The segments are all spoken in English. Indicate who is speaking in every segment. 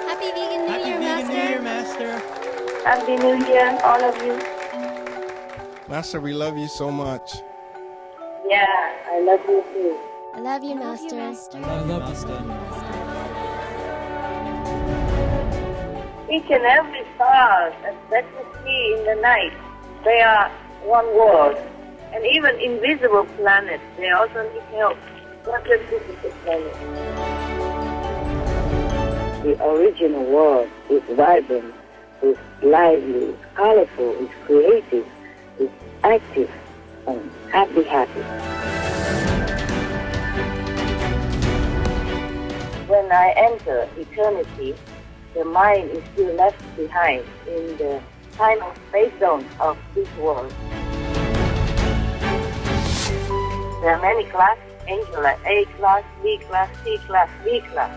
Speaker 1: Happy Vegan New Year,
Speaker 2: Vegan
Speaker 1: Master.
Speaker 2: New Year, Master.
Speaker 3: Happy New Year, all of you.
Speaker 4: Master, we love you so much.
Speaker 3: Yeah, I love you too.
Speaker 1: I love you, Master.
Speaker 2: I love you, Master.
Speaker 3: Each and every star that you see in the night, they are one world. And even invisible planets, they also need help. Not just visible planets. The original world is vibrant, is lively, is colorful, is creative, is active, and happy. When I enter eternity, the mind is still left behind in the time and space zone of this world. There are many classes, angel like A class, B class, C class, D class.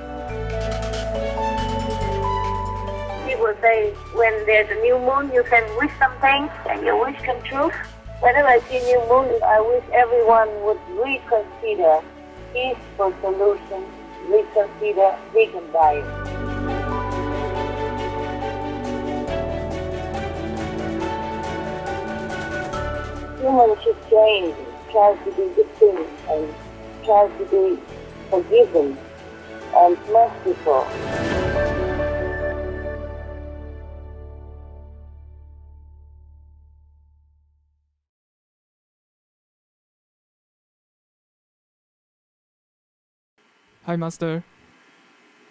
Speaker 3: People say when there's a new moon, you can wish something and your wish come true. Whenever I see new moon, I wish everyone would reconsider peaceful solution, reconsider vegan diet. Humans should change, try to do good things, and try to be forgiving and merciful.
Speaker 5: Hi, Master.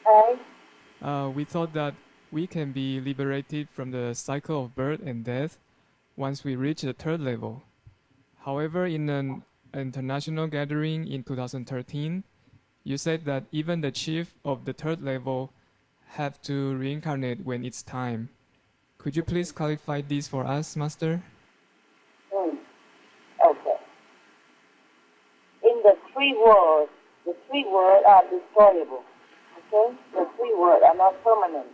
Speaker 3: Hi.
Speaker 5: We thought that we can be liberated from the cycle of birth and death once we reach the third level. However, in an international gathering in 2013, you said that even the chief of the third level have to reincarnate when it's time. Could you please clarify this for us, Master?
Speaker 3: Okay. In the three worlds are destroyable. Okay? The three worlds are not permanent.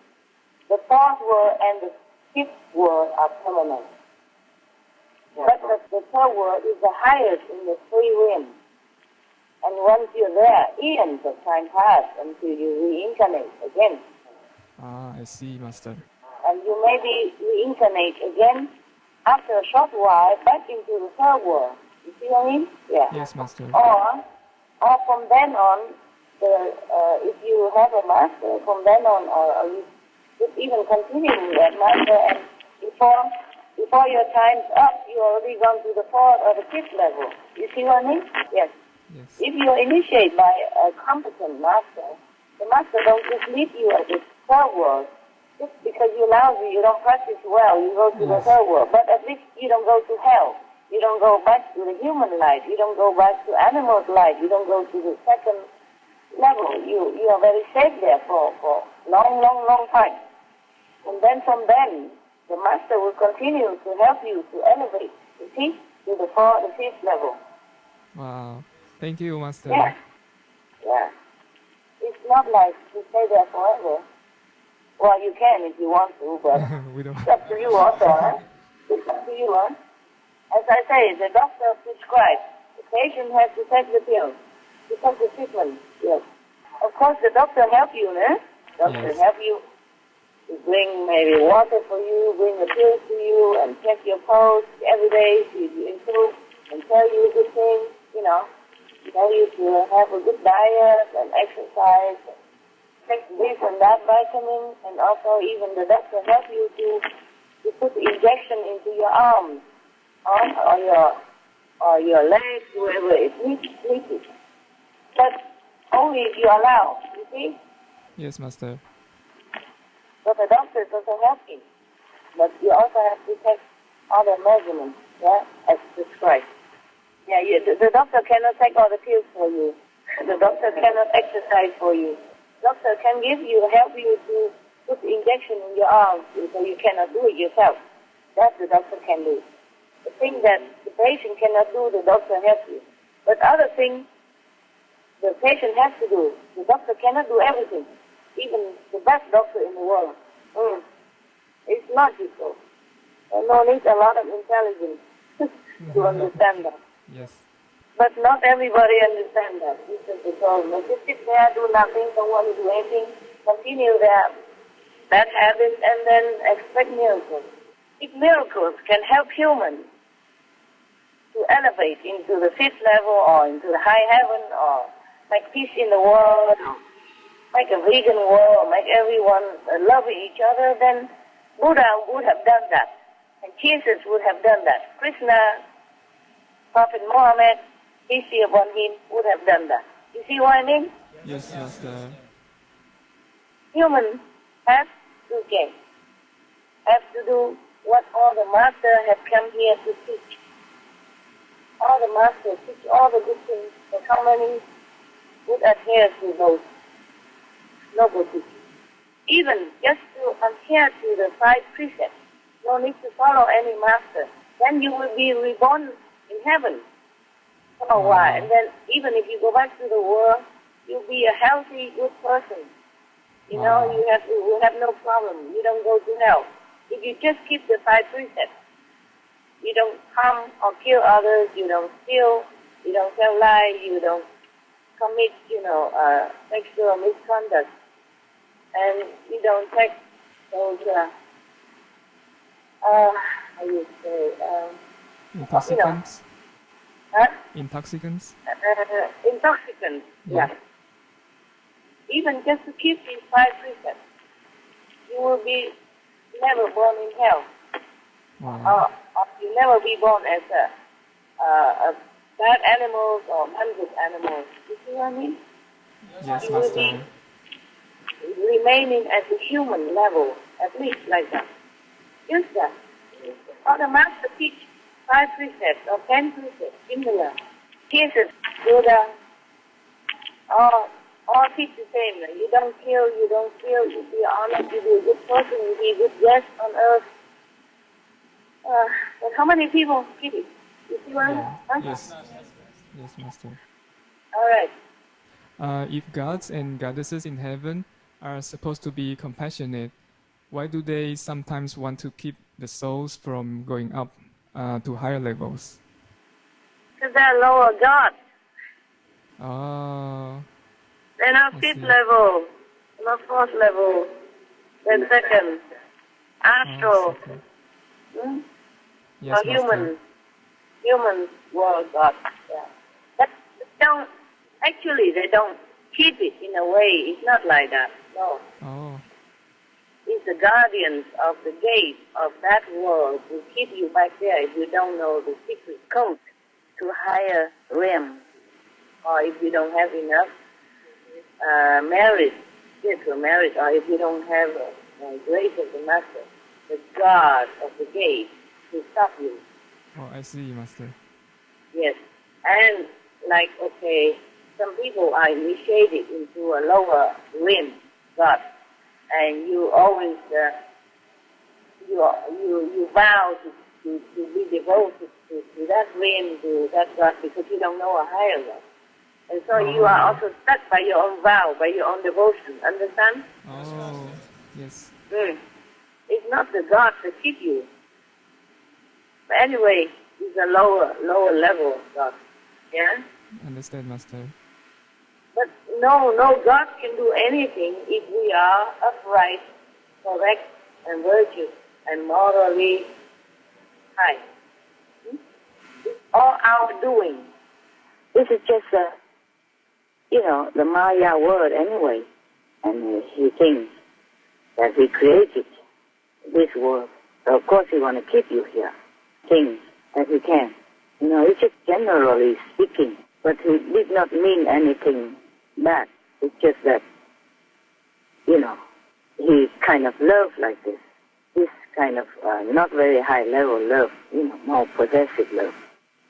Speaker 3: The fourth world and the fifth world are permanent. But the third world is the highest in the three realms. And once you're there, eons of time pass until you reincarnate again.
Speaker 5: Ah, I see, Master.
Speaker 3: And you maybe reincarnate again after a short while back into the third world. You see what I mean? Yeah.
Speaker 5: Yes, Master.
Speaker 3: Or from then on, if you have a master, from then on, or you could even continue with that master, and before your time's up, you already gone to the fourth or the fifth level. You see what I mean? Yes. If you're initiated by a competent master, the master don't just leave you at the third world. Just because you're lousy, you don't practice well, you go to the third world. But at least you don't go to hell. You don't go back to the human life. You don't go back to animal life. You don't go to the second level. You are very safe there for long time. And then from then, the master will continue to help you to elevate, you see, to the fourth, the fifth level.
Speaker 5: Wow. Thank you, Master.
Speaker 3: Yeah. It's not like to stay there forever. Well, you can if you want to, but
Speaker 5: We don't.
Speaker 3: it's up to you also, huh? It's up to you, huh? As I say, the doctor prescribes. The patient has to take the pill, to take the treatment, yes. Of course, the doctor help you, eh? Doctor help you to bring maybe water for you, bring the pills to you, and check your pulse every day to improve, and tell you good things, tell you to have a good diet and exercise, take this and that vitamin, and also even the doctor help you to put the injection into your arm, or your legs, wherever it needs. But only if you allow, you see?
Speaker 5: Yes, Master.
Speaker 3: But the doctor doesn't help you. But you also have to take other measurements, as prescribed. The doctor cannot take all the pills for you. The doctor cannot exercise for you. Doctor can help you to put the injection in your arm, so you cannot do it yourself. That the doctor can do. The thing that the patient cannot do, the doctor helps you. But other things, the patient has to do. The doctor cannot do everything. Even the best doctor in the world. It's logical. And no need a lot of intelligence to understand that.
Speaker 5: Yes.
Speaker 3: But not everybody understands that. This is the problem. They just sit there, do nothing, don't want to do anything, continue their bad habits, and then expect miracles. If miracles can help humans to elevate into the fifth level or into the high heaven or make peace in the world, or make a vegan world, make everyone love each other, then Buddha would have done that. And Jesus would have done that. Krishna, Prophet Muhammad, peace be upon him, would have done that. You see what I mean?
Speaker 5: Yes, Master.
Speaker 3: Humans have to get, have to do what all the masters have come here to teach. All the masters teach all the good things, but how many would adhere to those noble teachings? Even just to adhere to the 5 precepts, no need to follow any master. Then you will be reborn in heaven for a while, and then even if you go back to the world, you'll be a healthy, good person. You know, you have no problem. You don't go to hell. If you just keep the 5 precepts, you don't harm or kill others, you don't steal, you don't tell lies, you don't commit, sexual misconduct, and you don't take those, how you say,
Speaker 5: Intoxicants?
Speaker 3: huh?
Speaker 5: Intoxicants?
Speaker 3: Intoxicants, yeah. Even just to keep these 5 precepts, you will be never born in hell.
Speaker 5: Wow.
Speaker 3: Or you'll never be born as a bad animals or ungood animals. You see what I mean?
Speaker 5: Yes,
Speaker 3: You will
Speaker 5: Master.
Speaker 3: be remaining at the human level, at least like that. Just that. Or the master teach 5 precepts or 10 precepts, similar. Jesus, Buddha, all teach the same. You don't kill, you don't steal, you be honest, you be a good person, you be a good guest on earth. But how many people keep it? You see what I mean? Huh?
Speaker 5: Yes. Yes, Master.
Speaker 3: All right.
Speaker 5: If gods and goddesses in heaven are supposed to be compassionate, why do they sometimes want to keep the souls from going up to higher levels?
Speaker 3: Because they're lower gods.
Speaker 5: Oh,
Speaker 3: They're not
Speaker 5: I
Speaker 3: 5th
Speaker 5: see.
Speaker 3: level, not 4th level, then 2nd. Astral.
Speaker 5: okay.
Speaker 3: Hmm?
Speaker 5: Yes,
Speaker 3: Or
Speaker 5: Master.
Speaker 3: human world gods. Yeah. But they don't keep it in a way. It's not like that. No.
Speaker 5: Oh,
Speaker 3: It's the guardians of the gate of that world who keep you back there if you don't know the secret code to higher realm, or if you don't have enough merit, spiritual merit, or if you don't have grace of the master, the guard of the gate to stop you.
Speaker 5: oh, I see, Master.
Speaker 3: Yes. And some people are initiated into a lower realm, God, and you always you vow to be devoted to that realm, to that God, because you don't know a higher God. And so you are also stuck by your own vow, by your own devotion. Understand?
Speaker 5: Oh, yes.
Speaker 3: It's not the God that keep you. But anyway, it's a lower level God. Yeah?
Speaker 5: Understand, Master.
Speaker 3: But no God can do anything if we are upright, correct, and virtuous, and morally high. It's all our doing. This is just the Maya word anyway. And he thinks that he created this world. So of course he want to keep you here. Things that he can. It's just generally speaking. But he did not mean anything bad. It's just that, he kind of loves like this. This kind of not very high level love, more possessive love.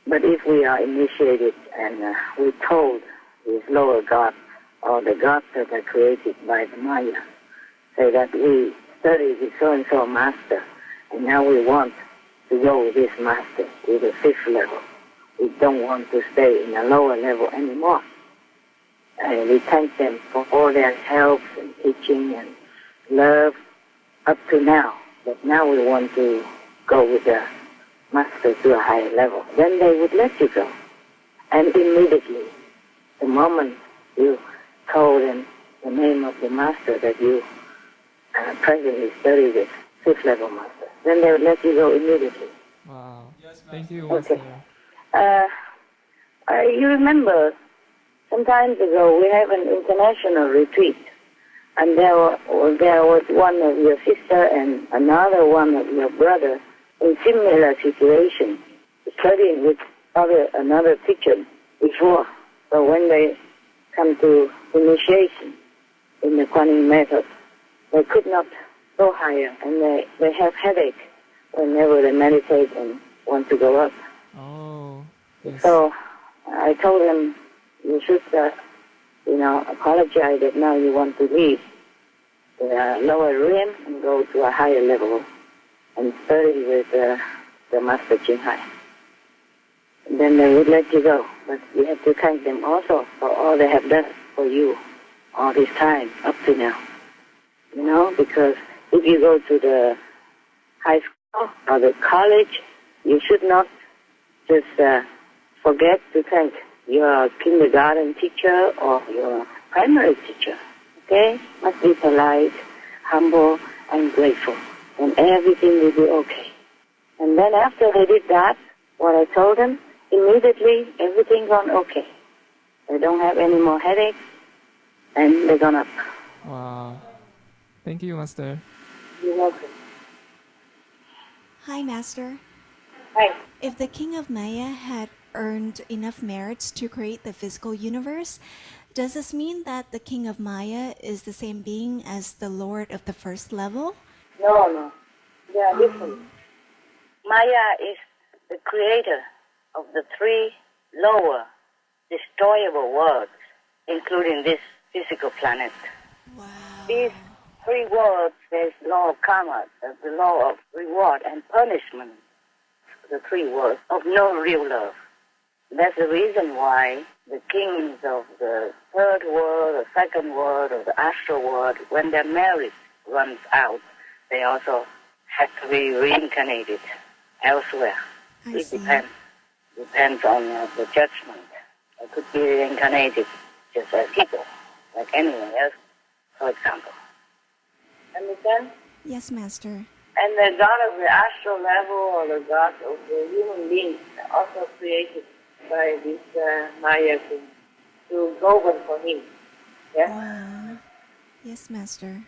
Speaker 3: But if we are initiated and we told these lower gods or the gods that are created by the Maya, say that we study with so-and-so master, and now we want to go with this master to the 5th level. We don't want to stay in a lower level anymore. And we thank them for all their help and teaching and love up to now. But now we want to go with the master to a higher level. Then they would let you go. And immediately, the moment you told them the name of the master that you presently study with, fifth level master, then they would let you go immediately.
Speaker 5: Wow. Thank you,
Speaker 3: Okay.
Speaker 5: Master.
Speaker 3: You remember, some time ago we have an international retreat, and there was one of your sister and another one of your brother in similar situation, studying with another teacher before. So when they come to initiation in the Kuan method, they could not go higher, and they have headache whenever they meditate and want to go up.
Speaker 5: Oh, yes.
Speaker 3: So I told them, you should, apologize that now you want to leave the lower realm and go to a higher level and study with the Master Hai. And then they would let you go. But you have to thank them also for all they have done for you all this time up to now. Because if you go to the high school or the college, you should not just forget to thank your kindergarten teacher or your primary teacher. Okay? Must be polite, humble, and grateful. And everything will be okay. And then after they did that, what I told them, immediately everything gone okay. They don't have any more headaches, and they're gone up.
Speaker 5: Wow. Thank you, Master.
Speaker 3: You're welcome.
Speaker 6: Hi, Master.
Speaker 3: Hi.
Speaker 6: If the king of Maya had earned enough merits to create the physical universe, does this mean that the king of Maya is the same being as the lord of the first level?
Speaker 3: No. They are different. Maya is the creator of the three lower, destroyable worlds, including this physical planet.
Speaker 6: Wow.
Speaker 3: These three worlds, there's law of karma, the law of reward and punishment, the three worlds of no real love. That's the reason why the kings of the third world, the second world, or the astral world, when their merit runs out, they also have to be reincarnated elsewhere.
Speaker 6: I
Speaker 3: It
Speaker 6: see.
Speaker 3: depends on the judgment. It could be reincarnated just as people, like anyone else, for example. Understand?
Speaker 6: Yes, Master.
Speaker 3: And the God of the astral level or the God of the human beings also created by this Maya to govern for him. Yeah?
Speaker 6: Wow. Yes, Master.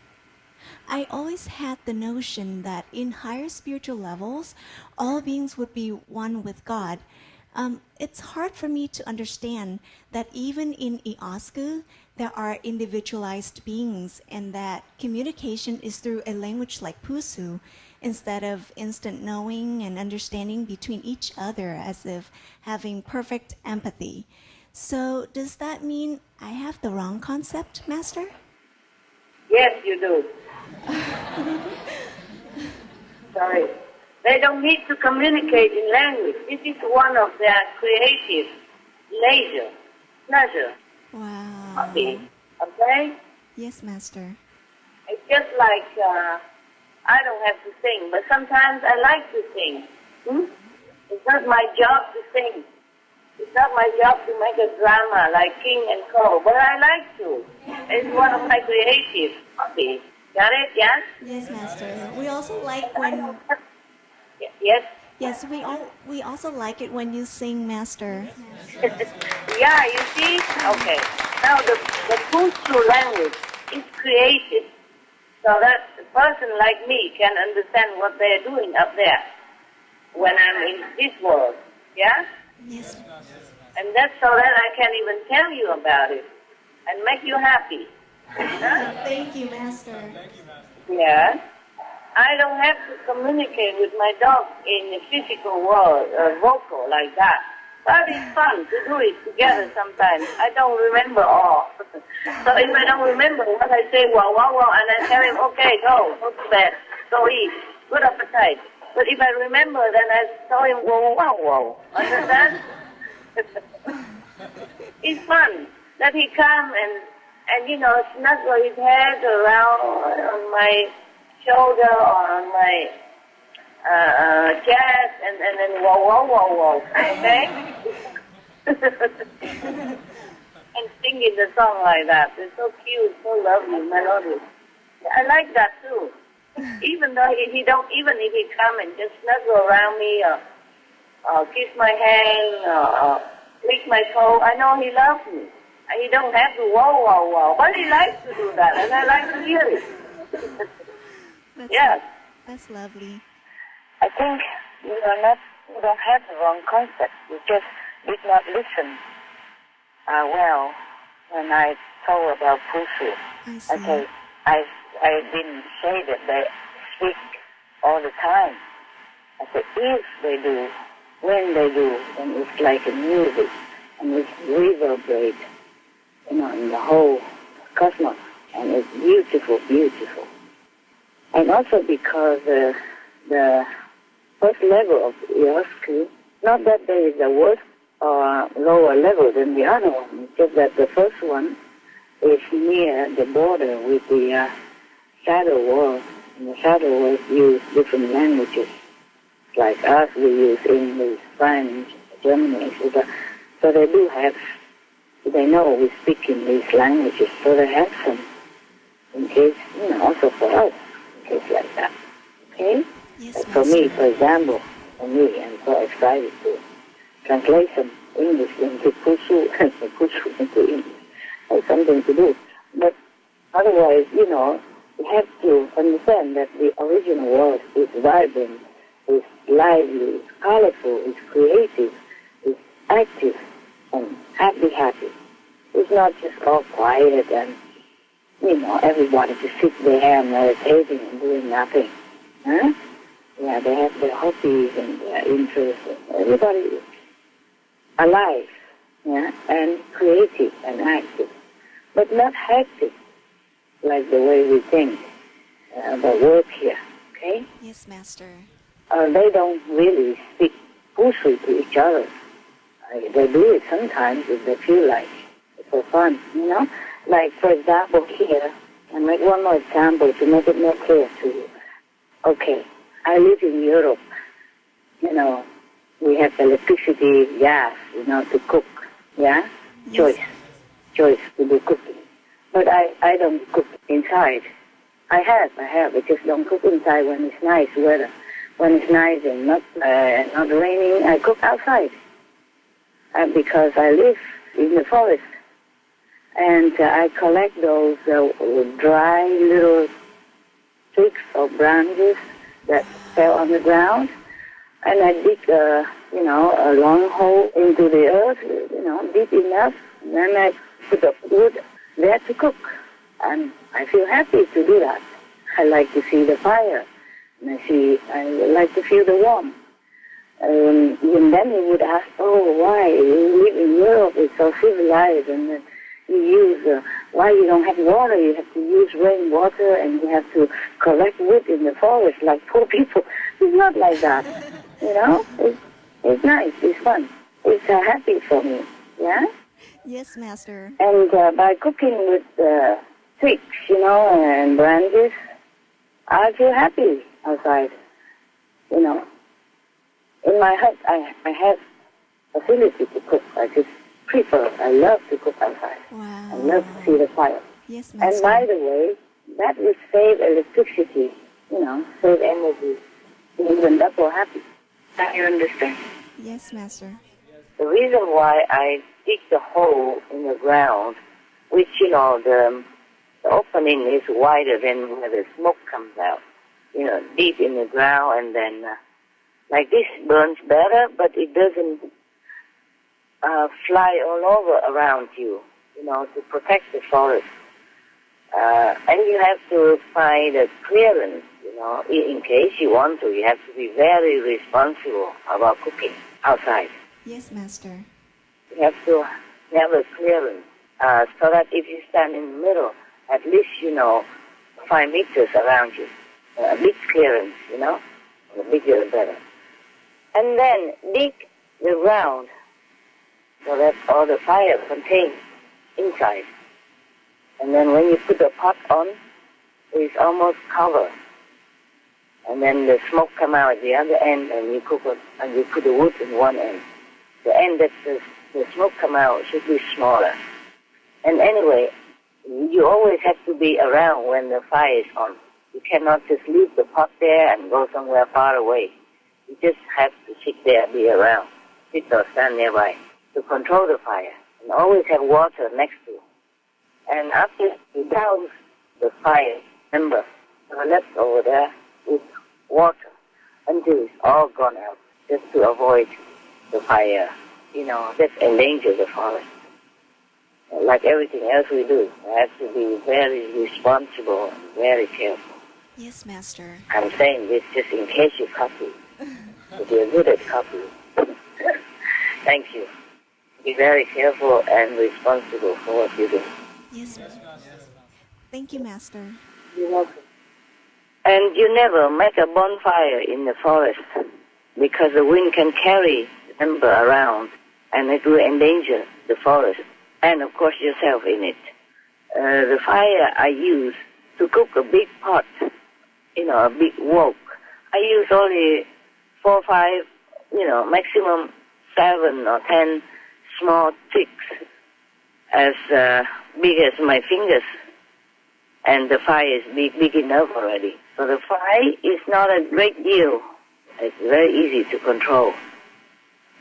Speaker 6: I always had the notion that in higher spiritual levels, all beings would be one with God. It's hard for me to understand that even in Iosku, there are individualized beings and that communication is through a language like Pusu instead of instant knowing and understanding between each other as if having perfect empathy. So does that mean I have the wrong concept, Master?
Speaker 3: Yes, you do. Sorry. They don't need to communicate in language. This is one of their creative pleasure.
Speaker 6: Wow.
Speaker 3: Okay?
Speaker 6: Yes, Master.
Speaker 3: It's just like, I don't have to sing, but sometimes I like to sing. It's not my job to sing. It's not my job to make a drama like King and Co., but I like to. It's one of my creative hobbies. Got it, yes?
Speaker 6: Yes, Master. We also like when
Speaker 3: Yes?
Speaker 6: yes, we also like it when you sing, Master.
Speaker 3: Yeah, you see? Okay. Now the Pusu language is created so that a person like me can understand what they're doing up there when I'm in this world. Yeah?
Speaker 6: Yes.
Speaker 3: And that's so that I can even tell you about it and make you happy. Huh?
Speaker 6: Thank you, Master.
Speaker 3: Yeah. I don't have to communicate with my dog in the physical world, vocal like that. But it's fun to do it together sometimes. I don't remember all. So if I don't remember what I say, wow, and I tell him, okay, go to bed, go eat, good appetite. But if I remember, then I tell him, wow. Understand? It's fun that he come and snuggle his head around on my shoulder or on my chest and then whoa. Okay? and singing the song like that. It's so cute, so lovely, melodious. I like that too. Even though he don't, even if he come and just snuggle around me or kiss my hand or lick my toe, I know he loves me. And he don't have to wow, but he likes to do that, and I like to hear it. Yes.
Speaker 6: That's lovely.
Speaker 3: I think you don't have the wrong concept. You just did not listen well when I told about Fusu.
Speaker 6: I see.
Speaker 3: Okay, I didn't say that they speak all the time. I said if they do, when they do, then it's like a music, and it reverberates, in the whole cosmos, and it's beautiful, beautiful. And also because the first level of Yosku, not that there is a worse or lower level than the other one, it's just that the first one is near the border with the shadow world. And the shadow world use different languages. Like us, we use English, French, German, etc. So they do have, they know we speak in these languages, so they have some, in case, also for us, in case like that. Okay?
Speaker 6: Yes,
Speaker 3: For me, for example, I'm so excited to translate some English into Kusu and Kusu into English. That's something to do. But otherwise, you have to understand that the original world is vibrant, is lively, is colorful, is creative, is active, and happy. It's not just all quiet and, everybody just sit there meditating and doing nothing. Huh? Yeah, they have their hobbies and their interests. Everybody is alive, and creative and active, but not hectic like the way we think about work here. Okay?
Speaker 6: Yes, Master.
Speaker 3: They don't really speak Fusu to each other. They do it sometimes if they feel like it's for fun. Like for example here, I make one more example to make it more clear to you. Okay. I live in Europe. We have electricity, gas, to cook. Yeah?
Speaker 6: Yes.
Speaker 3: Choice to do cooking. But I don't cook inside. I have. I just don't cook inside when it's nice weather. When it's nice and not raining, I cook outside. Because I live in the forest. And I collect those dry little twigs or branches that fell on the ground, and I dig a long hole into the earth, deep enough, and then I put up wood there to cook, and I feel happy to do that. I like to see the fire, and I like to feel the warmth. And then you would ask, why you live in Europe, it's so civilized, and you use, why you don't have water, you have to use rainwater, and you have to collect wood in the forest like poor people. It's not like that, It's nice, it's fun. It's happy for me, yeah?
Speaker 6: Yes, Master.
Speaker 3: And by cooking with twigs, and branches, I feel happy outside, In my hut, I have facility to cook. I love to cook outside.
Speaker 6: Wow.
Speaker 3: I love to see the fire.
Speaker 6: Yes, Master.
Speaker 3: And by the way, that will save electricity, save energy, even double happy. Now you understand?
Speaker 6: Yes, Master.
Speaker 3: The reason why I dig the hole in the ground, which, the opening is wider than where the smoke comes out, deep in the ground, and then like this burns better, but it doesn't fly all over around you, to protect the forest. And you have to find a clearance, in case you want to. You have to be very responsible about cooking outside.
Speaker 6: Yes, Master.
Speaker 3: You have to have a clearance, so that if you stand in the middle, at least, 5 meters around you. A big clearance, the bigger the better. And then dig the ground so that all the fire contains inside. And then when you put the pot on, it's almost covered. And then the smoke come out at the other end, and you cook it, and you put the wood in one end. The end that's the smoke come out should be smaller. And anyway, you always have to be around when the fire is on. You cannot just leave the pot there and go somewhere far away. You just have to sit there, be around, sit or stand nearby to control the fire. And always have water next to you. And after you douse the fire, remember, left over there with water until it's all gone out, just to avoid the fire, just endanger the forest. Like everything else we do, we have to be very responsible and very careful.
Speaker 6: Yes, Master.
Speaker 3: I'm saying this just in case you copy. If you're good at copying. Thank you. Be very careful and responsible for what you do.
Speaker 6: Yes, thank you, Master.
Speaker 3: You're welcome. And you never make a bonfire in the forest because the wind can carry the timber around and it will endanger the forest and, of course, yourself in it. The fire I use to cook a big pot, a big wok, I use only 4 or 5, maximum 7 or 10 small sticks as big as my fingers. And the fire is big enough already. So the fire is not a great deal. It's very easy to control.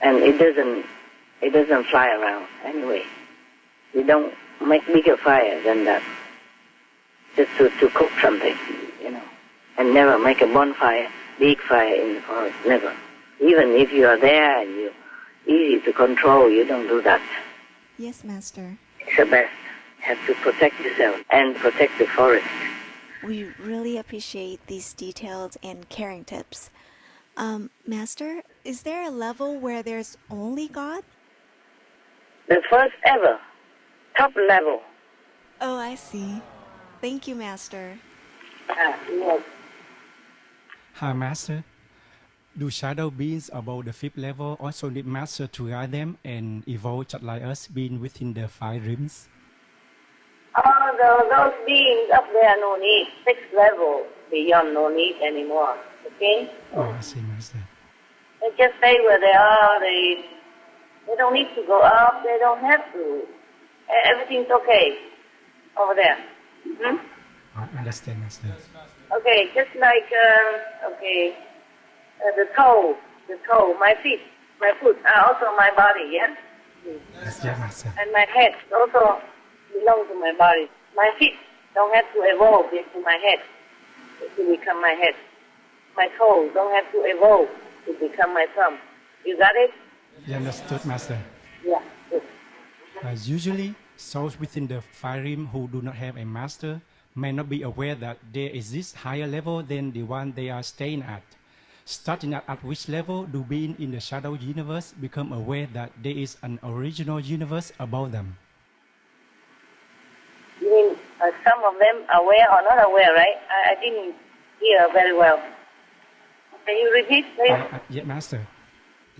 Speaker 3: And it doesn't fly around anyway. We don't make bigger fire than that. Just to cook something, And never make a bonfire, big fire in the forest, never. Even if you are there and you're easy to control, you don't do that.
Speaker 6: Yes, Master.
Speaker 3: It's the best. You have to protect yourself and protect the forest.
Speaker 6: We really appreciate these detailed and caring tips. Master, is there a level where there's only God?
Speaker 3: The first ever, top level.
Speaker 6: Oh, I see. Thank you, Master.
Speaker 3: Yes.
Speaker 2: Hi, Master. Do shadow beings above the 5th level also need Master to guide them and evolve just like us being within the 5 realms?
Speaker 3: Those beings up there no need. 6th level, beyond no need anymore. Okay?
Speaker 2: Oh, I see, Master.
Speaker 3: They just stay where they are. They don't need to go up. They don't have to. Everything's okay over there. Hmm?
Speaker 2: I understand, Master.
Speaker 3: Okay, just like, the toe, my feet, my foot are also my body, yeah?
Speaker 2: Yes, yeah, Master.
Speaker 3: And my head also belongs to my body. My feet don't have to evolve into my head to become my head. My toes don't have to evolve to become my thumb. You got it?
Speaker 2: Yeah, understood, Master.
Speaker 3: Yeah, good.
Speaker 2: Usually, souls within the 5 realms who do not have a Master may not be aware that there exists higher level than the one they are staying at. Starting at which level do beings in the shadow universe become aware that there is an original universe above them?
Speaker 3: You mean some of them aware or not aware, right? I didn't hear very well. Can you repeat, please?
Speaker 2: Yeah, Master.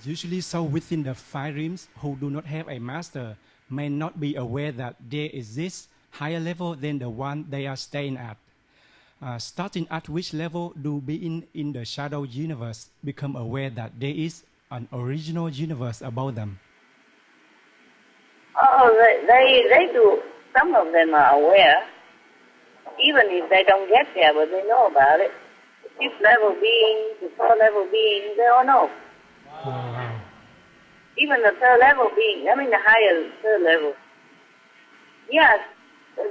Speaker 2: Usually, souls within the 5 realms who do not have a Master may not be aware that there exists higher level than the one they are staying at. Starting at which level do beings in the shadow universe become aware that there is an original universe above them?
Speaker 3: Oh, they do. Some of them are aware, even if they don't get there, but they know about it. The 5th level beings, the 4th level beings, they all know.
Speaker 2: Oh, wow.
Speaker 3: Even the 3rd level being, the higher 3rd level. Yes,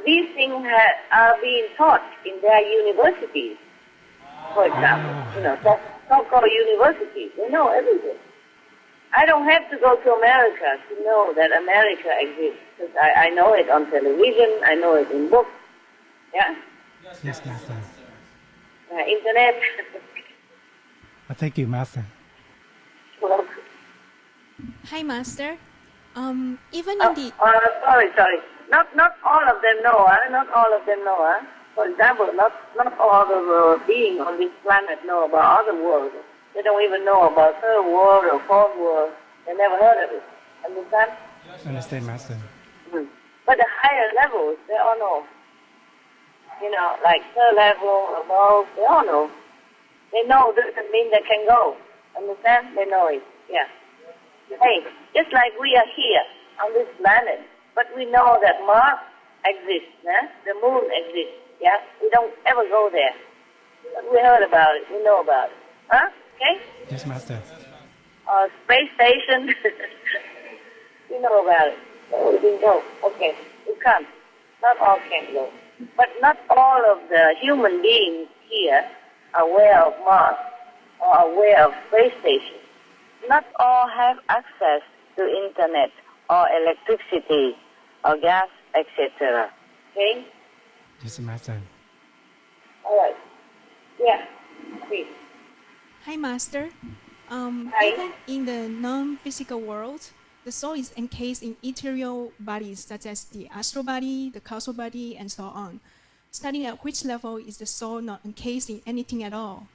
Speaker 3: these things are being taught in their universities, for example. So-called universities, they know everything. I don't have to go to America to know that America exists, because I know it on television, I know it in books, yeah?
Speaker 2: Yes, Master.
Speaker 3: Internet.
Speaker 2: Thank you, Master.
Speaker 3: Well,
Speaker 1: Hi, Master. Even in the
Speaker 3: sorry. Not all of them know, Not all of them know, For example, not all the beings on this planet know about other worlds. They don't even know about 3rd world or 4th world. They never heard of it. Understand?
Speaker 2: Understand, Master.
Speaker 3: But the higher levels, they all know. Like 3rd level, above, they all know. They know doesn't mean they can go. Understand? They know it. Yeah. Hey, just like we are here on this planet, but we know that Mars exists, the moon exists, yeah? We don't ever go there. But we heard about it, we know about it. Huh? Okay?
Speaker 2: Yes, Master.
Speaker 3: Space station, we know about it. So we can go. Okay, we come. Not all can go. But not all of the human beings here are aware of Mars or aware of space station. Not all have access to internet or electricity or gas, etc. Okay?
Speaker 2: Yes, Master.
Speaker 3: All right. Yeah, please.
Speaker 1: Hi, Master.
Speaker 3: Hi.
Speaker 1: Even in the non-physical world, the soul is encased in ethereal bodies such as the astral body, the causal body, and so on. Starting at which level is the soul not encased in anything at all?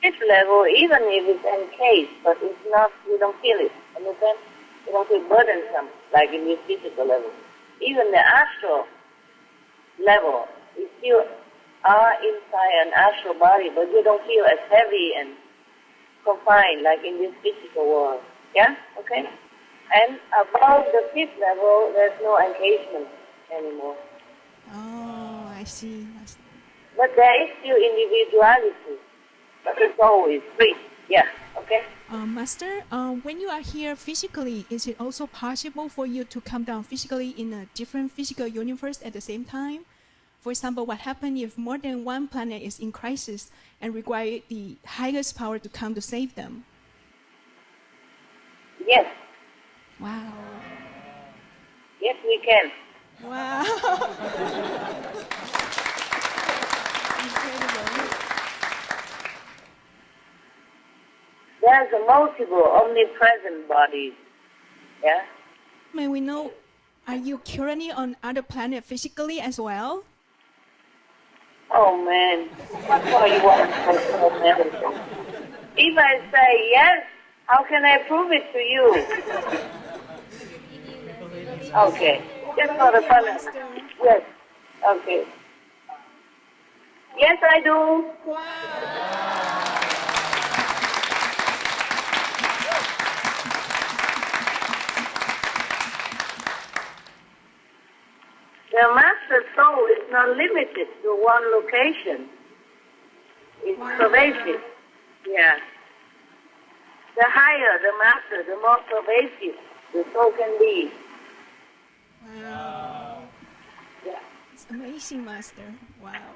Speaker 3: This level, even if it's encased, but it's not, you don't feel it. Understand? You don't feel burdensome like in this physical level. Even the astral level, you still are inside an astral body, but you don't feel as heavy and confined like in this physical world. Yeah? Okay? And above the fifth level, there's no encasement anymore.
Speaker 1: Oh, I see.
Speaker 3: But there is still individuality. But the soul is free. Yeah, okay?
Speaker 1: Master, when you are here physically, is it also possible for you to come down physically in a different physical universe at the same time? For example, what happens if more than one planet is in crisis and require the highest power to come to save them?
Speaker 3: Yes.
Speaker 1: Wow.
Speaker 3: Yes, we can.
Speaker 1: Wow. Incredible.
Speaker 3: There's a multiple omnipresent bodies. Yeah?
Speaker 1: May we know, are you currently on other planet physically as well?
Speaker 3: Oh, man. What more you want to say? If I say yes, how can I prove it to you? Okay. Just for the fun of it. Yes. Okay. Yes, I do. The master soul is not limited to one location. It's pervasive. Yeah. The higher the master, the more pervasive the soul can be.
Speaker 1: Wow.
Speaker 3: Yeah.
Speaker 1: It's amazing, Master. Wow.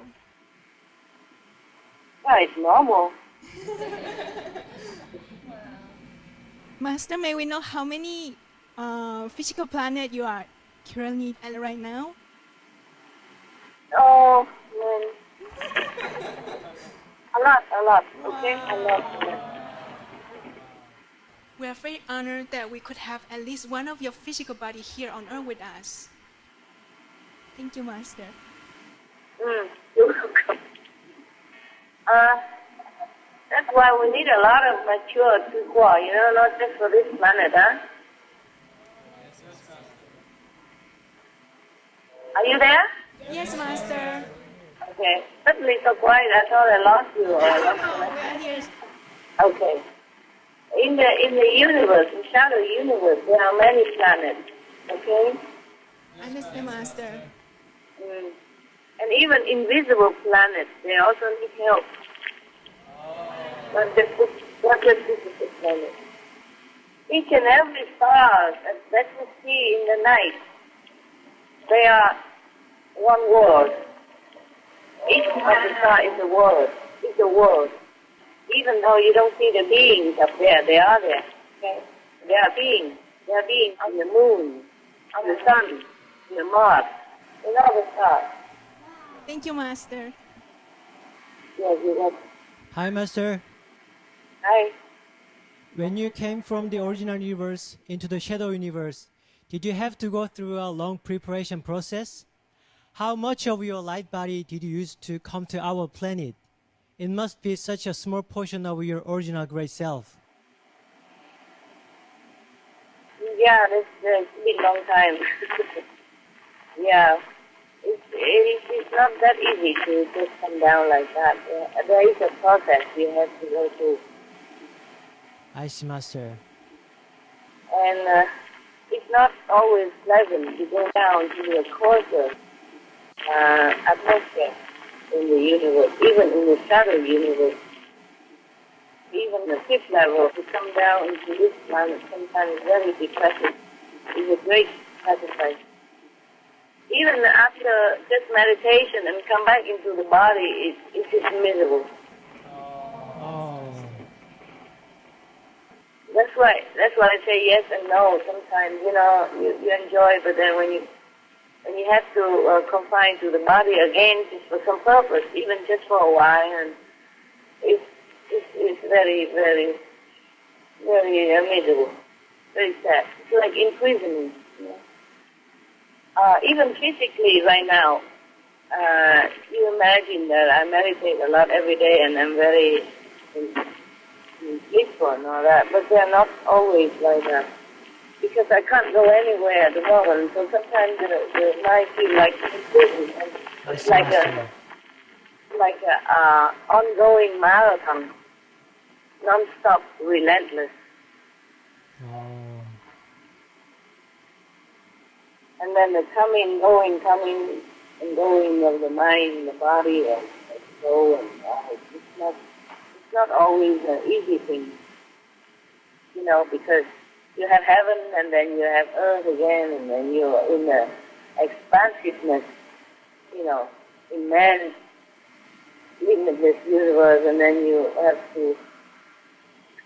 Speaker 3: Well, it's normal.
Speaker 1: Master, may we know how many physical planet you are currently at right now?
Speaker 3: Oh, man. A lot. Okay? A lot.
Speaker 1: We are very honored that we could have at least one of your physical body here on Earth with us. Thank you, Master.
Speaker 3: You're welcome. That's why we need a lot of mature Tukwa, not just for this planet, huh? Are you there?
Speaker 1: Yes, Master.
Speaker 3: Okay. Suddenly so quiet, I thought I lost you. Or I lost
Speaker 1: No, we are here.
Speaker 3: you. Okay. In the universe, in shadow universe, there are many planets. Okay?
Speaker 1: Understand, Master.
Speaker 3: And even invisible planets, they also need help. Not just physical planets. Each and every star that you see in the night, they are one world. Each of the stars is a world. It's a world. Even though you don't see the beings up there, they are there. Okay? They are beings. They are beings on the moon, on the sun, on the Mars, in all the stars.
Speaker 1: Thank you, Master.
Speaker 3: Yes, you're welcome.
Speaker 7: Hi, Master.
Speaker 3: Hi.
Speaker 7: When you came from the original universe into the shadow universe, did you have to go through a long preparation process? How much of your light body did you use to come to our planet? It must be such a small portion of your original great self.
Speaker 3: Yeah, it's been a long time. Yeah. It's not that easy to just come down like that. There is a process you have to go through.
Speaker 7: I see, Master.
Speaker 3: And it's not always pleasant to go down to the coarser atmosphere in the universe, even in the shadow universe. Even the fifth level, to come down into this planet sometimes very depressing. It's a great sacrifice. Even after just meditation and come back into the body, it is miserable.
Speaker 7: Oh.
Speaker 3: That's why I say yes and no. Sometimes, you enjoy, but then when you have to confine to the body again, just for some purpose, even just for a while, and it's very, very, very miserable, very sad. It's like imprisonment. Even physically, right now, you imagine that I meditate a lot every day, and I'm very peaceful and all that, but they're not always like that. Because I can't go anywhere at the moment, so sometimes the mind feels like prison. It's like a ongoing marathon, non-stop, relentless.
Speaker 7: Oh.
Speaker 3: And then the coming and going of the mind, the body, and the soul, and it's not always an easy thing, because you have heaven, and then you have earth again, and then you're in the expansiveness, immense, limitless universe, and then you have to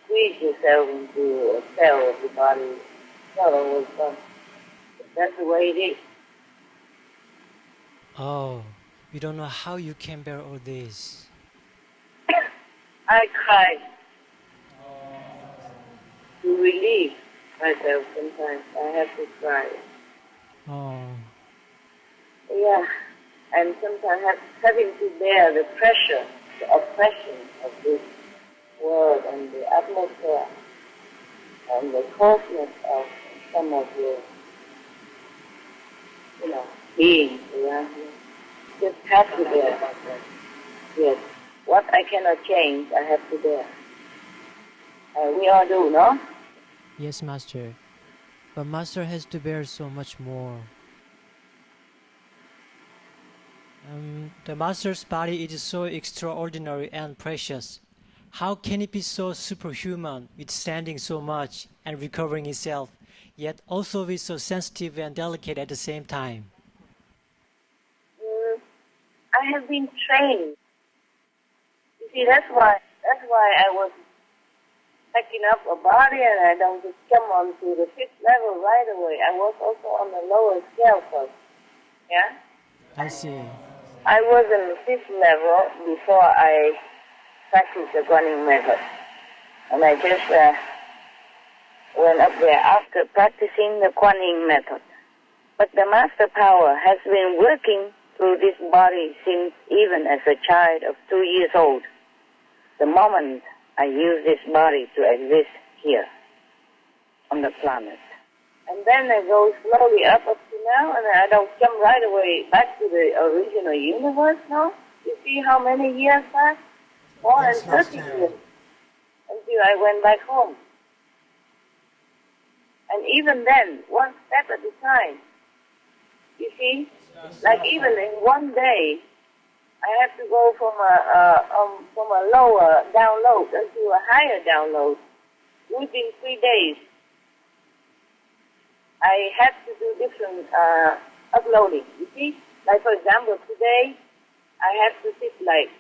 Speaker 3: squeeze yourself into a cell of the body. It's not always fun. But that's the way it is.
Speaker 7: Oh, you don't know how you can bear all this.
Speaker 3: I cried to relieve myself sometimes. I have to cry.
Speaker 7: Oh.
Speaker 3: Yeah, and sometimes having to bear the pressure, the oppression of this world and the atmosphere and the coarseness of some of your, beings around you. Just have to bear. Yes. What I cannot change, I have to bear. We all do, no?
Speaker 7: Yes, Master. But Master has to bear so much more. The Master's body is so extraordinary and precious. How can it be so superhuman, withstanding so much and recovering itself, yet also be so sensitive and delicate at the same time?
Speaker 3: I have been trained. You see, that's why I was packing up a body, and I don't just come onto the fifth level right away. I was also on the lower scale first. Yeah?
Speaker 7: I see.
Speaker 3: I was on the fifth level before I practiced the Guanyin method. And I just went up there after practicing the Guanyin method. But the master power has been working through this body since even as a child of 2 years old. The moment I use this body to exist here on the planet. And then I go slowly up to now, and I don't jump right away back to the original universe now. You see how many years passed? More than 30 years until I went back home. And even then, one step at a time. You see, like even in one day, I have to go from a lower download into a higher download within 3 days. I have to do different uploading. You see, like for example, today I have to sit like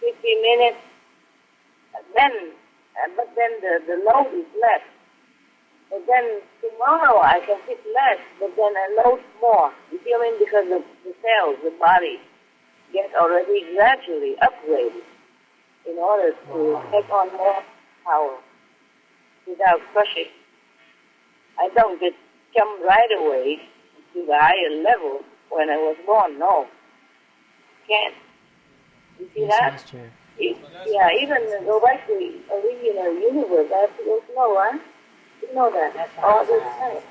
Speaker 3: 50 minutes. But then the load is less. But then tomorrow I can sit less, but then I load more. You see what I mean? Because the cells, the body, get already gradually upgraded in order to take on more power without crushing. I don't just jump right away to the higher level when I was born. No. Can't. You see
Speaker 7: Yes,
Speaker 3: that?
Speaker 7: Master.
Speaker 3: Yeah, even go back to the original universe, I have to go slow, huh? You know that all the time.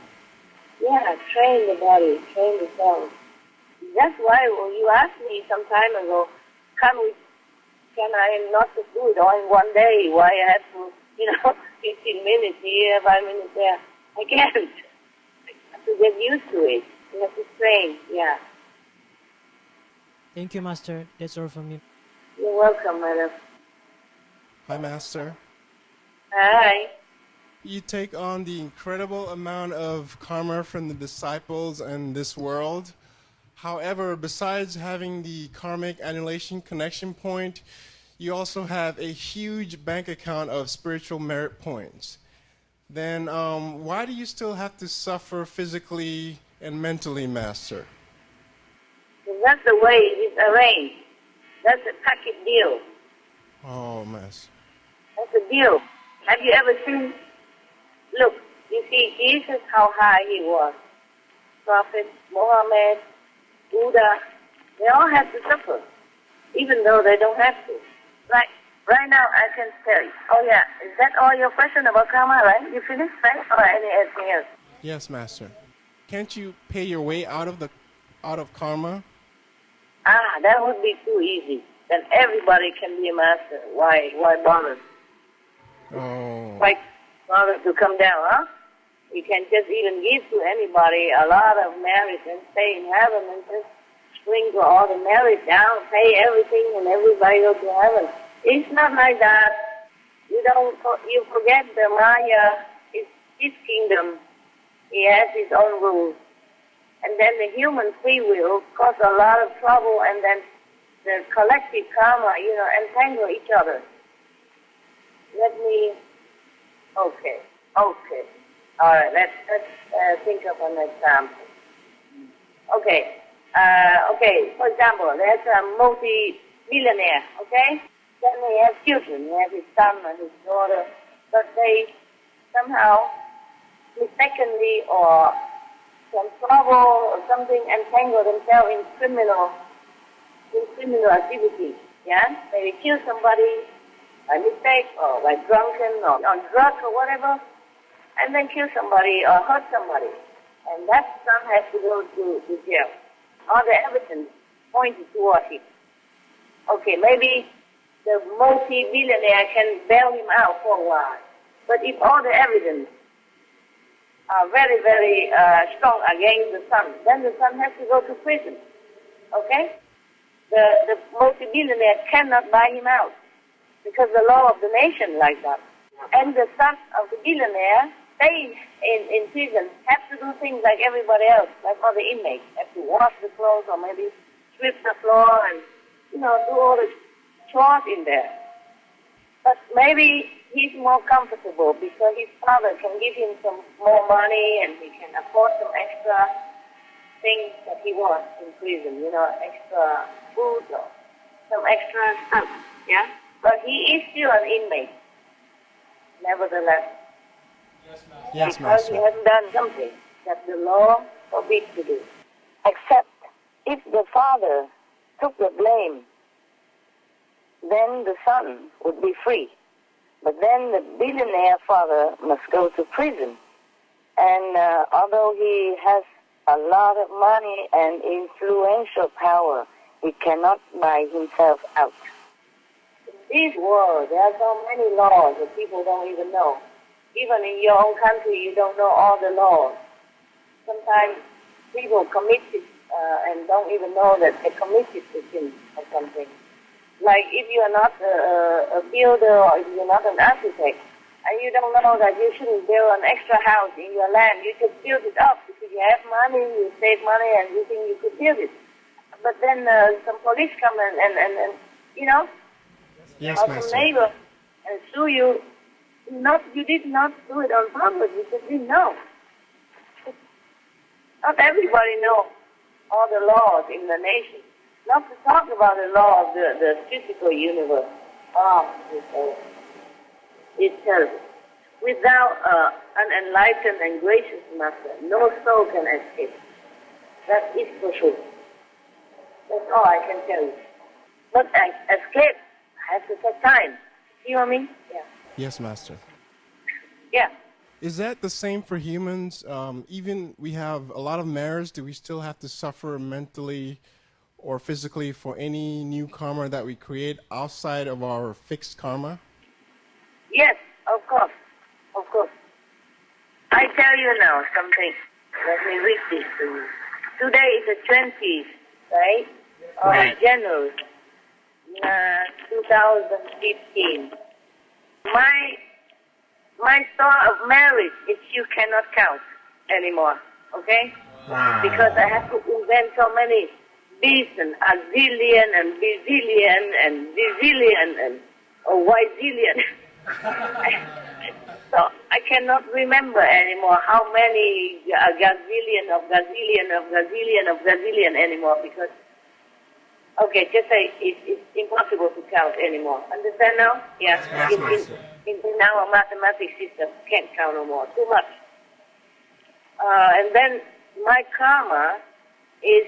Speaker 3: Yeah, train the body, train the cells. That's why when you asked me some time ago, can I not just do it all in one day? Why I have to 15 minutes here, 5 minutes there. I can't. I have to get used to it. You have to train, yeah.
Speaker 7: Thank you, Master. That's all from me.
Speaker 3: You're welcome, madam.
Speaker 4: Hi, Master.
Speaker 3: Hi.
Speaker 4: You take on the incredible amount of karma from the disciples and this world. However, besides having the karmic annihilation connection point, you also have a huge bank account of spiritual merit points. Then why do you still have to suffer physically and mentally, Master?
Speaker 3: Well, that's the way it is arranged. That's a package deal.
Speaker 4: Oh, Master.
Speaker 3: That's a deal. Have you ever seen? Look, you see Jesus, how high he was. Prophet, Muhammad, Buddha, they all have to suffer, even though they don't have to. Right now, I can tell you. Oh, yeah. Is that all your question about karma, right? You finished, right? Or anything else?
Speaker 4: Yes, Master. Can't you pay your way out of karma?
Speaker 3: That would be too easy. Then everybody can be a master. Why bother?
Speaker 4: Oh.
Speaker 3: Why bother to come down, huh? You can just even give to anybody a lot of merit and stay in heaven and just sprinkle all the merit down, pay everything, and everybody go to heaven. It's not like that. You forget the Maya is his kingdom. He has his own rules. And then the human free will cause a lot of trouble, and then the collective karma, entangle each other. Okay. All right, let's think of an example. Okay, for example, there's a multi-millionaire, okay? Then he has children, he has his son and his daughter, but they somehow mistakenly or some trouble or something entangle themselves in criminal activities, yeah? Maybe kill somebody by mistake or by drunken or on drugs or whatever, and then kill somebody or hurt somebody. And that son has to go to jail. All the evidence pointed toward him. Okay, maybe the multi-billionaire can bail him out for a while. But if all the evidence are very, very strong against the son, then the son has to go to prison. Okay? The multi-billionaire cannot buy him out because the law of the nation like that. And the son of the billionaire stays in prison, have to do things like everybody else, like other inmates, have to wash the clothes or maybe sweep the floor and, do all the chores in there. But maybe he's more comfortable because his father can give him some more money and he can afford some extra things that he wants in prison, extra food or some extra stuff, yeah? But he is still an inmate, nevertheless.
Speaker 4: Yes,
Speaker 3: because
Speaker 4: Master.
Speaker 3: he has done something that the law forbids to do. Except if the father took the blame, then the son would be free. But then the billionaire father must go to prison. And although he has a lot of money and influential power, he cannot buy himself out. In this world, there are so many laws that people don't even know. Even in your own country, you don't know all the laws. Sometimes people commit it and don't even know that they committed to sin or something. Like if you are not a builder or if you're not an architect, and you don't know that you shouldn't build an extra house in your land, you just build it up because you have money, you save money, and you think you could build it. But then some police come and
Speaker 4: Yes,
Speaker 3: or
Speaker 4: Master.
Speaker 3: some neighbor and sue you. You did not do it on purpose. You just didn't know. Not everybody knows all the laws in the nation. Not to talk about the law of the physical universe. It's terrible. Without an enlightened and gracious master, no soul can escape. That is for sure. That's all I can tell you. But escape has to take time. You know what I mean? Yeah.
Speaker 4: Yes, Master.
Speaker 3: Yeah.
Speaker 4: Is that the same for humans? Even we have a lot of merits, do we still have to suffer mentally or physically for any new karma that we create outside of our fixed karma?
Speaker 3: Yes, of course. Of course. I tell you now something. Let me read this to you. Today is the 20th, right? Of January, 2015. My story of marriage is you cannot count anymore, okay?
Speaker 4: Wow.
Speaker 3: Because I have to invent so many B's and azillion and bazillion and zillion and yzillion. So I cannot remember anymore how many gazillion of gazillion of gazillion of gazillion anymore because, okay, just say it's impossible to count anymore. Understand now? Yeah. In our mathematics system, can't count no more. Too much. And then my karma is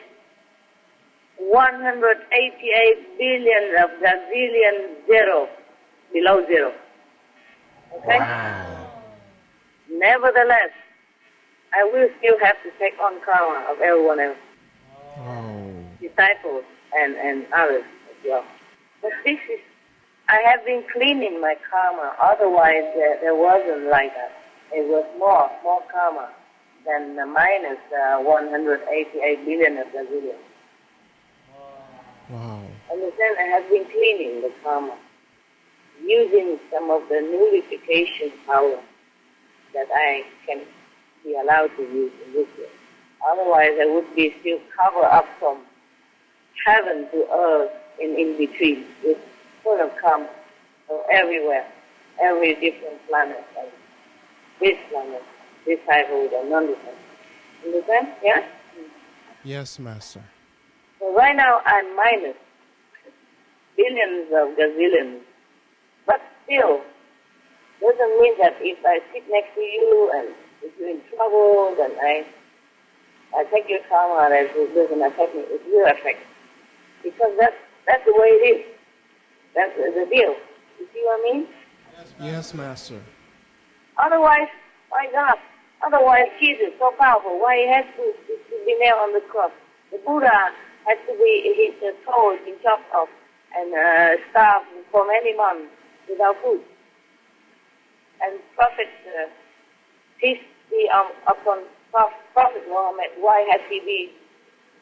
Speaker 3: 188 billion of gazillion zero, below zero. Okay?
Speaker 4: Wow.
Speaker 3: Nevertheless, I will still have to take on karma of everyone else,
Speaker 4: Oh.
Speaker 3: disciples and others as well. But this is, I have been cleaning my karma, otherwise there wasn't like that. It was more karma than the minus 188 billion of gazillion.
Speaker 4: Wow.
Speaker 3: Understand? I have been cleaning the karma, using some of the nullification power that I can be allowed to use in this way. Otherwise, I would be still covered up from heaven to earth in between, with full of karma. So everywhere, every different planet, and this planet, disabled and non-disabled. Understand? Yeah?
Speaker 4: Yes, Master.
Speaker 3: So right now I'm minus billions of gazillions. But still, doesn't mean that if I sit next to you and if you're in trouble, then I take your karma and it doesn't affect me. It will affect. Because that's the way it is. That's the deal. You see what I mean?
Speaker 4: Yes, Master.
Speaker 3: Otherwise, my God, otherwise Jesus so powerful. Why he has to be nailed on the cross? The Buddha has to be, his toe has been chopped off and starved for many months without food. And Prophet, peace be upon Prophet Muhammad, why has he been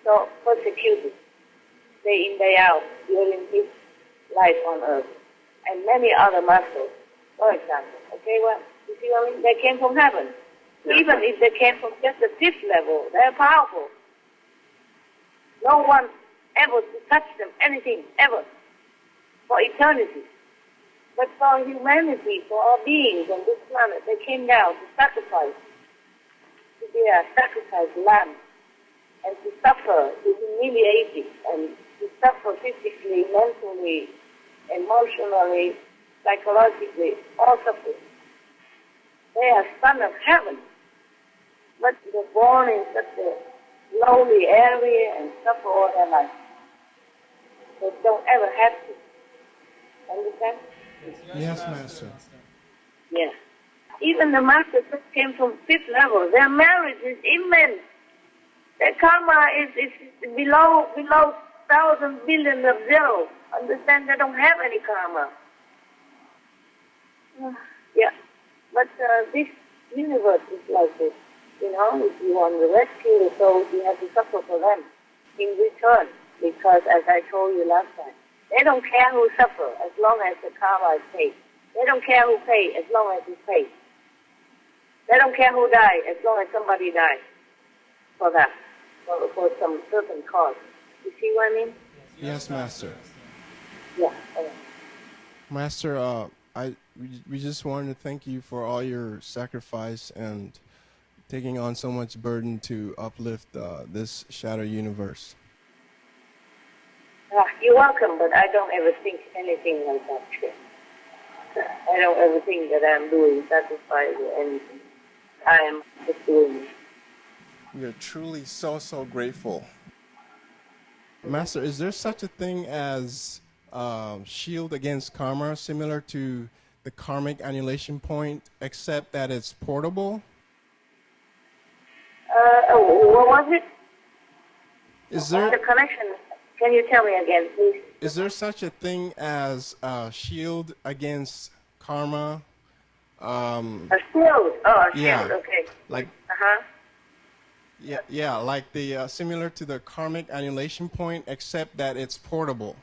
Speaker 3: so persecuted day in, day out during his life on earth? And many other masters, for example. Okay, well, you see what I mean? They came from heaven. Even if they came from just the fifth level, they're powerful. No one ever to touch them, anything, ever, for eternity. But for humanity, for all beings on this planet, they came down to sacrifice, to be a sacrifice lamb, and to suffer, to humiliate it, and to suffer physically, mentally, emotionally, psychologically, all suffering. They are son of heaven, but they're born in such a lowly area and suffer all their life. They don't ever have to. Understand?
Speaker 4: Yes, Master.
Speaker 3: Yes. Even the masters that came from fifth level, their marriage is immense. Their karma is below 1,000 billion of zero. Understand? They don't have any karma. Yeah. But this universe is like this. You know, if you want to rescue the souls, you have to suffer for them in return. Because, as I told you last time, they don't care who suffers as long as the karma is paid. They don't care who pays as long as it's paid. They don't care who dies as long as somebody dies for that, for some certain cause. You see what I mean?
Speaker 4: Yes, Master.
Speaker 3: Yeah.
Speaker 4: Master, we just wanted to thank you for all your sacrifice and taking on so much burden to uplift this shadow universe.
Speaker 3: You're welcome, but I don't ever think anything like that. I don't ever think that I'm doing sacrifice or anything. I am just doing it.
Speaker 4: We are truly so grateful. Master, is there such a thing as shield against karma, similar to the karmic annihilation point, except that it's portable?
Speaker 3: What was it?
Speaker 4: Is there
Speaker 3: The connection. Can you tell me again, please?
Speaker 4: Is there such a thing as a shield against karma,
Speaker 3: A shield. Oh, a
Speaker 4: Yeah.
Speaker 3: shield. Okay.
Speaker 4: Like
Speaker 3: Uh-huh.
Speaker 4: yeah, like the similar to the karmic annihilation point, except that it's portable.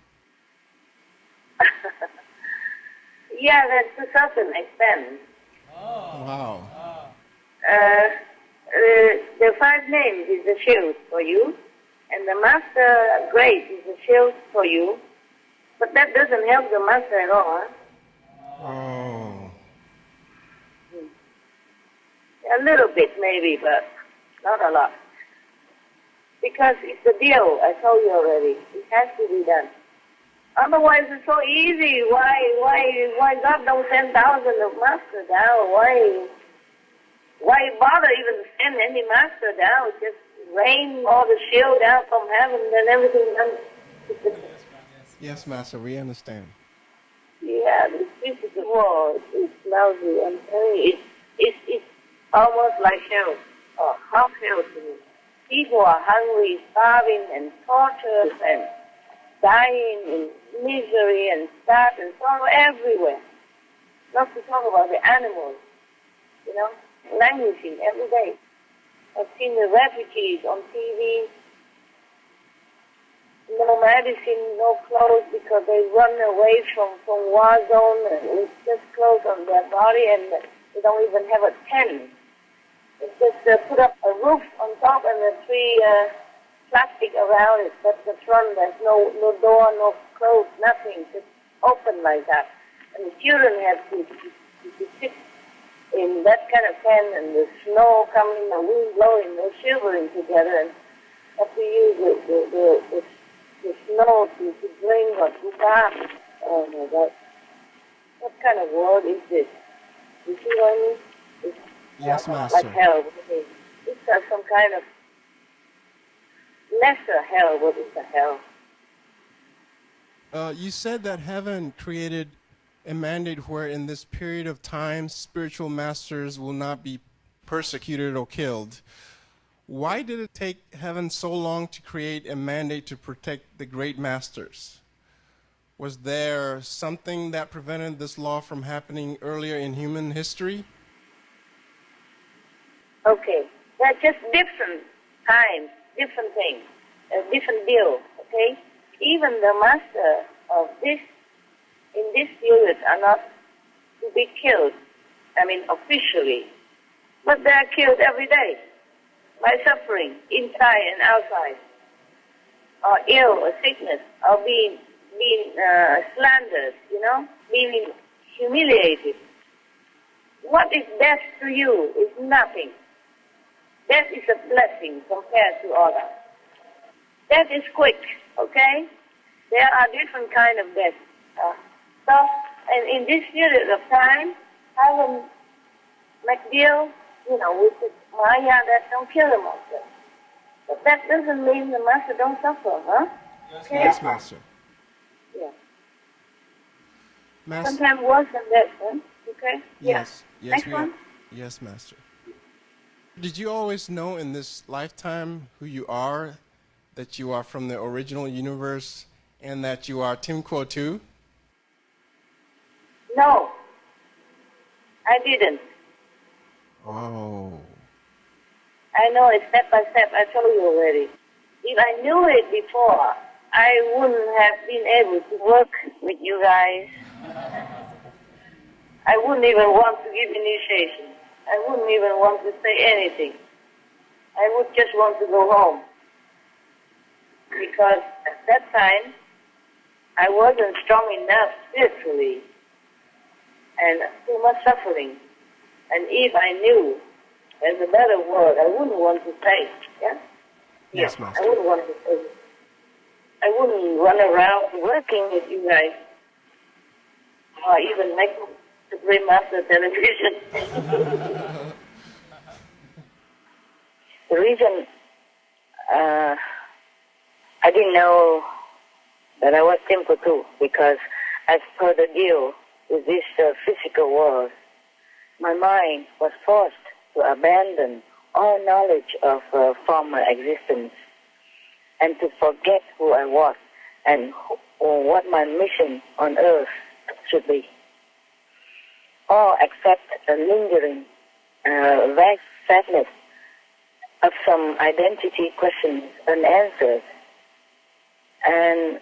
Speaker 3: Yeah, that's to a certain extent.
Speaker 4: Wow.
Speaker 3: The 5 names is a shield for you, and the master grace is a shield for you, but that doesn't help the master at all. Huh?
Speaker 4: Oh.
Speaker 3: A little bit maybe, but not a lot. Because it's a deal, I told you already. It has to be done. Otherwise, it's so easy. Why God don't send thousands of masters down? Why bother even send any master down? Just rain all the shield down from heaven, then everything done.
Speaker 4: Yes, Master, we understand.
Speaker 3: Yeah, the physical world is lousy. I'm telling you, it's almost like hell, or half hell to me. People are hungry, starving, and tortured, and dying in misery and sad and sorrow everywhere. Not to talk about the animals, languishing every day. I've seen the refugees on TV, no medicine, no clothes, because they run away from war zone, and it's just clothes on their body, and they don't even have a tent. It's just put up a roof on top and the 3 plastic around it, but the front there's no door, no clothes, nothing, just open like that. And the children have to sit in that kind of tent, and the snow coming, the wind blowing, they're shivering together, and have to use the snow to drink or to bath. Oh my God. What kind of world is this? You see what I mean? It's
Speaker 4: Yes,
Speaker 3: like
Speaker 4: Master.
Speaker 3: hell. It's some kind of lesser hell. What is a hell?
Speaker 4: You said that heaven created a mandate where in this period of time spiritual masters will not be persecuted or killed. Why did it take heaven so long to create a mandate to protect the great masters? Was there something that prevented this law from happening earlier in human history?
Speaker 3: Okay, they're just different times, different things, a different deal, okay? Even the master of this, in this period, are not to be killed, officially, but they're killed every day by suffering, inside and outside, or ill, or sickness, or being slandered, being humiliated. What is death to you is nothing. Death is a blessing compared to all that. Death is quick, okay? There are different kind of death. And in this period of time, heaven make deal, with the Maya that don't kill the master. But that doesn't mean the master don't suffer, huh? Okay?
Speaker 4: Yes, Master.
Speaker 3: Yeah.
Speaker 4: Master.
Speaker 3: Sometimes worse than that, huh? Okay?
Speaker 4: Yes.
Speaker 3: Yeah.
Speaker 4: Yes,
Speaker 3: Next one.
Speaker 4: Yes, Master. Did you always know in this lifetime who you are, that you are from the original universe, and that you are Tim Quo too?
Speaker 3: No. I didn't.
Speaker 4: Oh.
Speaker 3: I know it step by step. I told you already. If I knew it before, I wouldn't have been able to work with you guys. I wouldn't even want to give initiation. I wouldn't even want to say anything. I would just want to go home. Because at that time, I wasn't strong enough spiritually. And too much suffering. And if I knew there's a better word, I wouldn't want to say. Yeah?
Speaker 4: Yes, Master.
Speaker 3: I wouldn't want to say. I wouldn't run around working with you guys. Or even make the Great Master television. The reason I didn't know that I was simple too, because as per the deal with this physical world, my mind was forced to abandon all knowledge of former existence and to forget who I was and what my mission on earth should be. or accept a lingering, vague sadness of some identity questions unanswered, and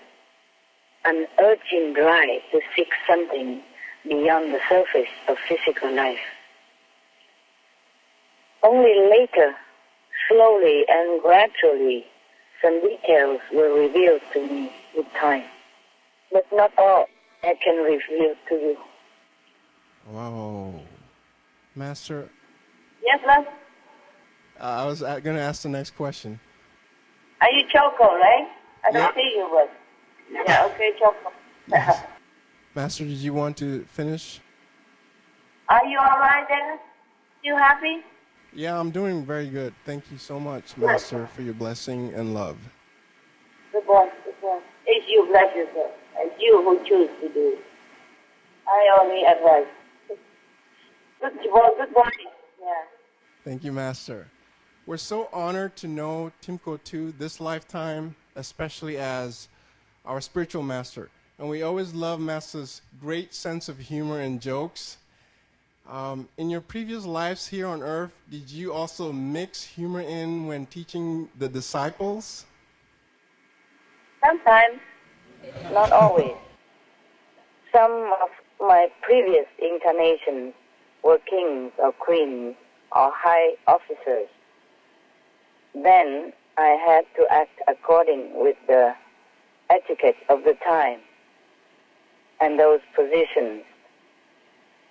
Speaker 3: an urging drive to seek something beyond the surface of physical life. Only later, slowly and gradually, some details were revealed to me with time, but not all I can reveal to you.
Speaker 4: Wow. Master,
Speaker 3: Yes, love?
Speaker 4: I was going to ask the next question.
Speaker 3: Are you Choco, right? I don't
Speaker 4: Yep.
Speaker 3: see you, but... Yeah, okay, Choco.
Speaker 4: Yes. Master, did you want to finish?
Speaker 3: Are you all right, Dennis? You happy?
Speaker 4: Yeah, I'm doing very good. Thank you so much, Master, for your blessing and love.
Speaker 3: Good boy, good boy. It's you bless yourself. It's you who choose to do it. I only advise. Good boy, good boy. Yeah.
Speaker 4: Thank you, Master. We're so honored to know Timko too this lifetime, especially as our spiritual master. And we always love Master's great sense of humor and jokes. In your previous lives here on earth, did you also mix humor in when teaching the disciples?
Speaker 3: Sometimes, not always. Some of my previous incarnations were kings or queens or high officers. Then I had to act according with the etiquette of the time and those positions.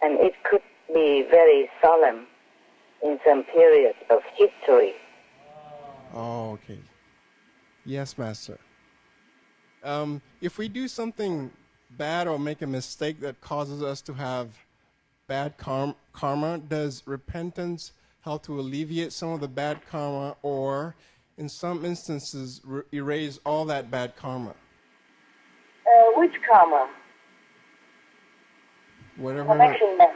Speaker 3: And it could be very solemn in some period of history.
Speaker 4: Oh, okay. Yes, Master. If we do something bad or make a mistake that causes us to have bad karma, does repentance help to alleviate some of the bad karma, or in some instances erase all that bad karma?
Speaker 3: Which karma?
Speaker 4: Whatever.
Speaker 3: Connection then.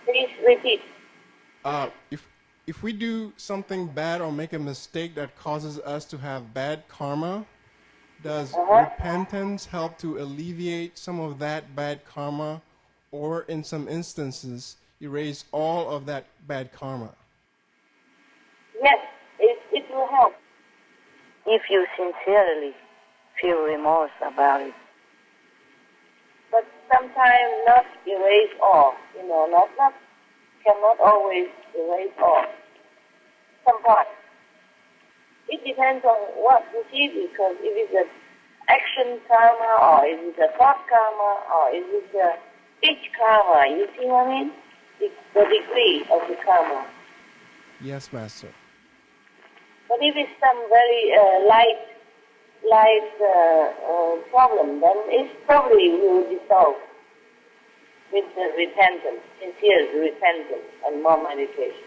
Speaker 3: Please repeat.
Speaker 4: If we do something bad or make a mistake that causes us to have bad karma, does repentance help to alleviate some of that bad karma, or in some instances erase all of that bad karma?
Speaker 3: Yes, it will help. If you sincerely feel remorse about it. But sometimes not erase all, cannot always erase all. Some parts. It depends on what you see, because if it's an action karma, or is it a thought karma, or is it a speech karma, you see what I mean? The degree of the karma.
Speaker 4: Yes, Master.
Speaker 3: But if it's some very light problem, then it probably will dissolve with the repentance, sincere repentance, and more meditation.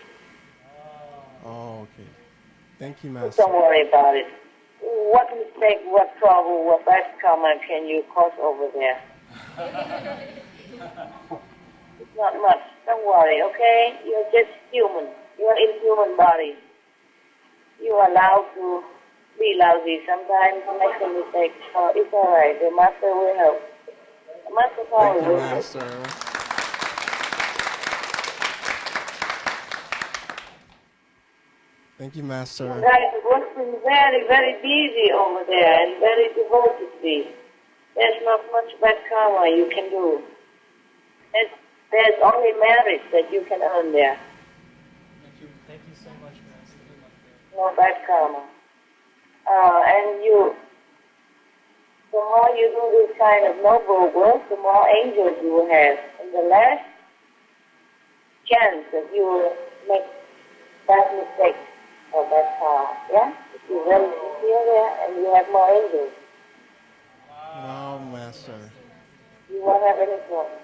Speaker 4: Oh, okay. Thank you, Master.
Speaker 3: Don't worry about it. What mistake, what trouble, what bad karma can you cause over there? It's not much. Don't worry, okay? You're just human. You're in human body. You are allowed to be lousy sometimes, make a mistake. Oh, it's all right. The Master will help. The Master
Speaker 4: Thank you,
Speaker 3: will help.
Speaker 4: Master. Thank you, Master.
Speaker 3: You guys are working very, very busy over there and very devotedly. There's not much bad karma you can do. There's only merit that you can earn there.
Speaker 7: Thank you so much, Master.
Speaker 3: No bad karma. And the more you do this kind of noble work, the more angels you will have. And the less chance that you will make bad mistakes or bad karma. Yeah? If you really sincere there and you have more angels,
Speaker 4: Wow, Master.
Speaker 3: you won't have any problem.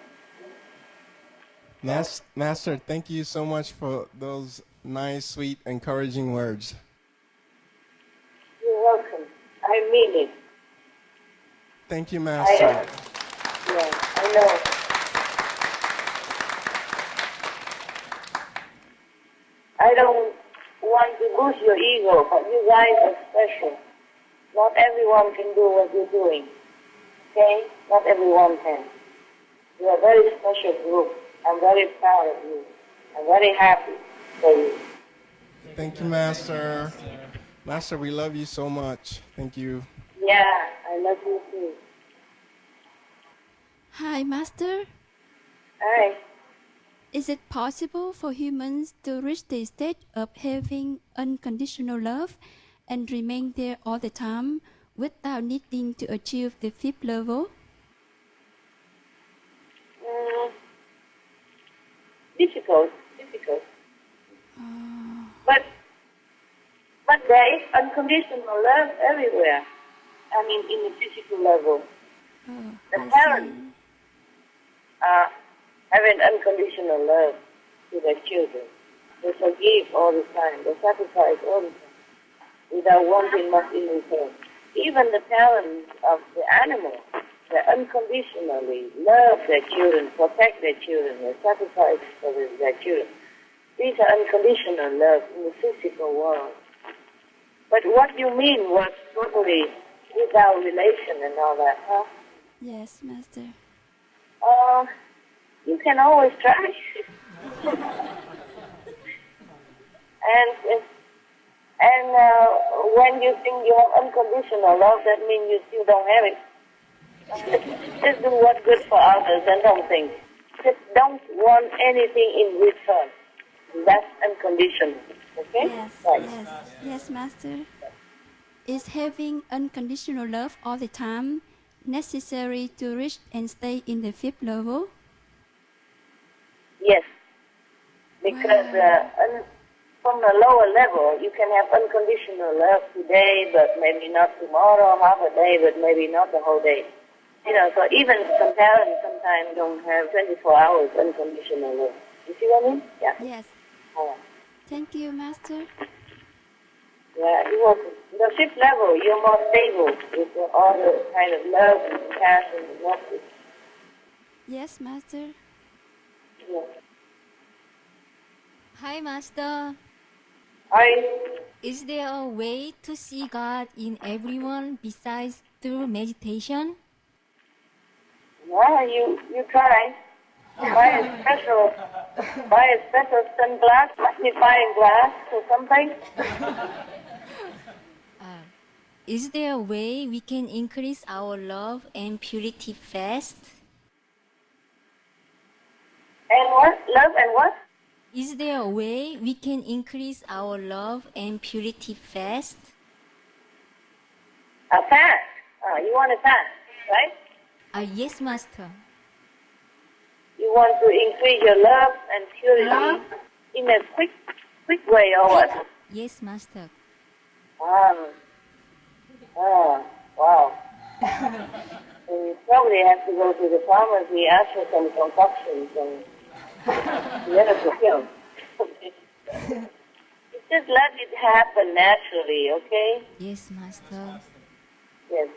Speaker 4: Master, thank you so much for those nice, sweet, encouraging words.
Speaker 3: You're welcome. I mean it.
Speaker 4: Thank you, Master.
Speaker 3: I know. I don't want to boost your ego, but you guys are special. Not everyone can do what you're doing. Okay? Not everyone can. You're a very special group. I'm very proud of you. I'm very happy for you.
Speaker 4: Thank you, Master. Master, we love you so much. Thank you.
Speaker 3: Yeah, I love you too.
Speaker 8: Hi, Master.
Speaker 3: Hi.
Speaker 8: Is it possible for humans to reach the state of having unconditional love and remain there all the time without needing to achieve the fifth level?
Speaker 3: Difficult. But there is unconditional love everywhere. I mean, in the physical level. The parents have an unconditional love to their children. They forgive all the time. They sacrifice all the time without wanting much in return. Even the parents of the animals, they unconditionally love their children, protect their children, they sacrifice for their children. These are unconditional love in the physical world. But what you mean was totally without relation and all that, huh?
Speaker 8: Yes, Master.
Speaker 3: You can always try. And when you think you have unconditional love, that means you still don't have it. Just do what's good for others and don't think. Just don't want anything in return. That's unconditional. Okay?
Speaker 8: Yes,
Speaker 3: right.
Speaker 8: yes, Master. Is having unconditional love all the time necessary to reach and stay in the fifth level?
Speaker 3: Yes. Because from a lower level, you can have unconditional love today, but maybe not tomorrow, half a day, but maybe not the whole day. You know, so even some parents sometimes don't have 24 hours unconditional love. You see what I mean? Yeah.
Speaker 8: Yes.
Speaker 3: Yeah.
Speaker 8: Thank you, Master.
Speaker 3: Yeah, you're welcome. The fifth level, you're more stable with all the kind of love and compassion and justice.
Speaker 8: Yes, Master.
Speaker 3: Yeah.
Speaker 9: Hi, Master.
Speaker 3: Hi.
Speaker 9: Is there a way to see God in everyone besides through meditation?
Speaker 3: Yeah, you try. Buy a special sunglass, magnifying glass or something.
Speaker 9: Is there a way we can increase our love and purity fast?
Speaker 3: And what? Love and what?
Speaker 9: Is there a way we can increase our love and purity fast?
Speaker 3: A fast. You want a fast, right?
Speaker 9: Yes, Master.
Speaker 3: You want to increase your love and purity in a quick way or what?
Speaker 9: Yes, Master.
Speaker 3: Wow. So you probably have to go to the pharmacy, ask for some concoctions and just let it happen naturally, okay?
Speaker 9: Yes, Master.
Speaker 3: Yes.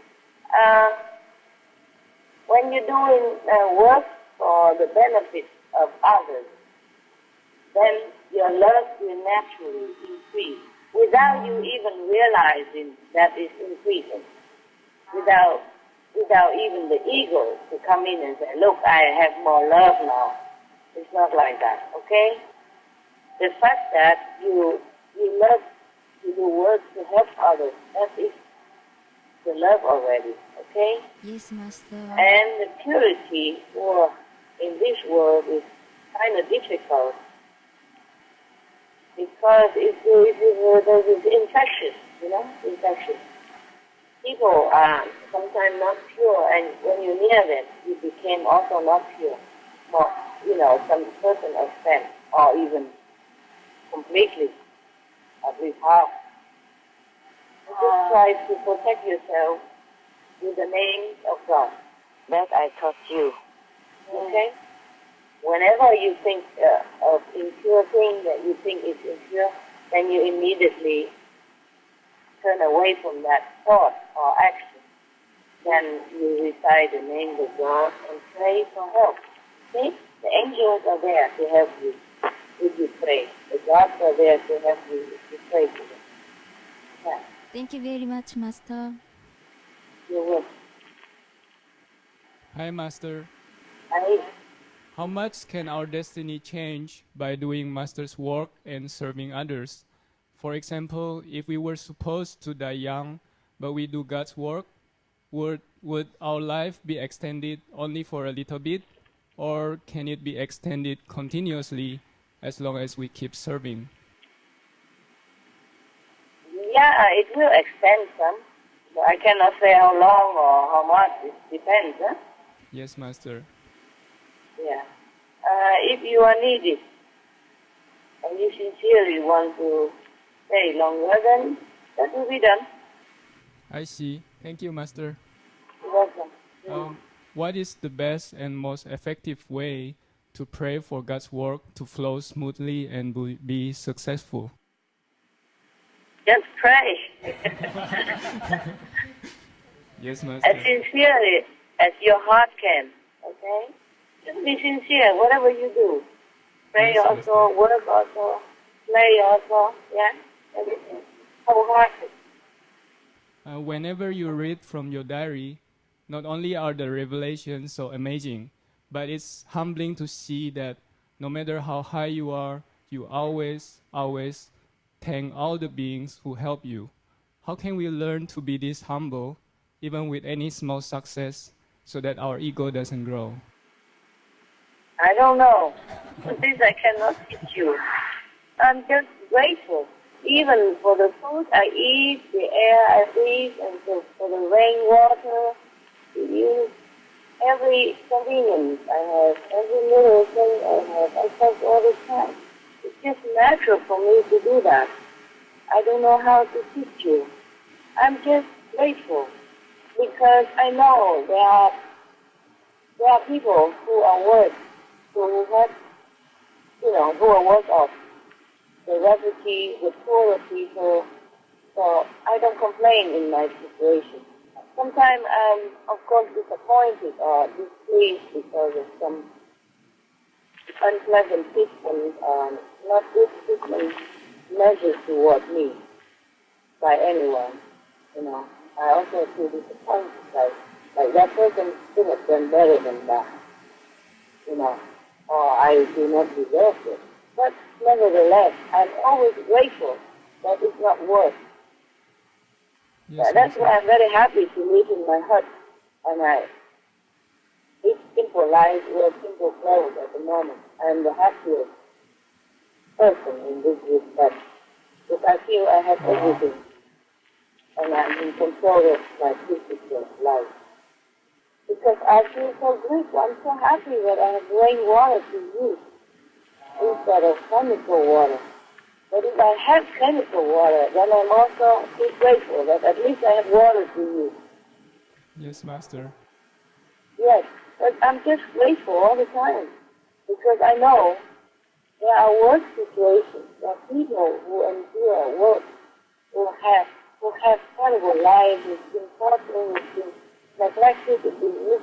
Speaker 3: When you're doing work for the benefit of others, then your love will naturally increase without you even realizing that it's increasing. Without even the ego to come in and say, look, I have more love now. It's not like that, okay? The fact that you love to do work to help others, that is the love already, okay?
Speaker 9: Yes, Master.
Speaker 3: And the purity in this world is kind of difficult because it's infectious, infectious. People are sometimes not pure, and when you're near them, you became also not pure. More, some certain extent, or even completely, at least half. You just try to protect yourself with the name of God. That I taught you. Okay? Whenever you think of impure thing that you think is impure, then you immediately turn away from that thought or action. Then you recite the name of God and pray for help. See? The angels are there to help you if you pray. The gods are there to help you if you pray to them. Yeah.
Speaker 9: Thank you very much, Master.
Speaker 3: You're welcome.
Speaker 10: Hi, Master.
Speaker 3: Hi.
Speaker 5: How much can our destiny change by doing Master's work and serving others? For example, if we were supposed to die young, but we do God's work, would our life be extended only for a little bit, or can it be extended continuously as long as we keep serving?
Speaker 3: Yeah, it will extend some. But I cannot say how long or how much. It depends, huh?
Speaker 5: Yes, Master.
Speaker 3: Yeah. If you are needed and you sincerely want to stay longer, then that will be done.
Speaker 5: I see. Thank you, Master.
Speaker 3: You're welcome.
Speaker 5: What is the best and most effective way to pray for God's work to flow smoothly and be successful?
Speaker 3: Just pray.
Speaker 5: Yes, Master.
Speaker 3: As sincerely as your heart can, okay? Just be sincere, whatever you do. Pray
Speaker 5: Yes,
Speaker 3: also, work also, play also, yeah? Everything. Wholehearted.
Speaker 5: Whenever you read from your diary, not only are the revelations so amazing, but it's humbling to see that no matter how high you are, you always thank all the beings who help you. How can we learn to be this humble, even with any small success, so that our ego doesn't grow?
Speaker 3: I don't know. This I cannot teach you. I'm just grateful. Even for the food I eat, the air I breathe, and for the rainwater to use, every convenience I have, every little thing I have, I take all the time. It's just natural for me to do that. I don't know how to teach you. I'm just grateful because I know there are people who are worse, who have, who are worse off. The refugees, the poorer people. So I don't complain in my situation. Sometimes I'm, of course, disappointed or displeased because of some unpleasant treatment or not good treatment measures toward me by anyone. I also feel disappointed, like that person could have done better than that, or I do not deserve it. But nevertheless, I'm always grateful that it's not worse.
Speaker 5: Yes,
Speaker 3: That's why I'm very happy to live in my hut, and I eat simple life, wear simple clothes at the moment. I'm the happiest person in this respect, because I feel I have everything, and I'm in control of my physical life. Because I feel so grateful, I'm so happy that I have rainwater to use instead of chemical water. But if I have chemical water, then I'm also feel grateful that at least I have water to use.
Speaker 5: Yes, Master.
Speaker 3: Yes, but I'm just grateful all the time because I know there are worse situations. There are people who endure work, who have terrible lives, who've been tortured, who've been neglected, who've been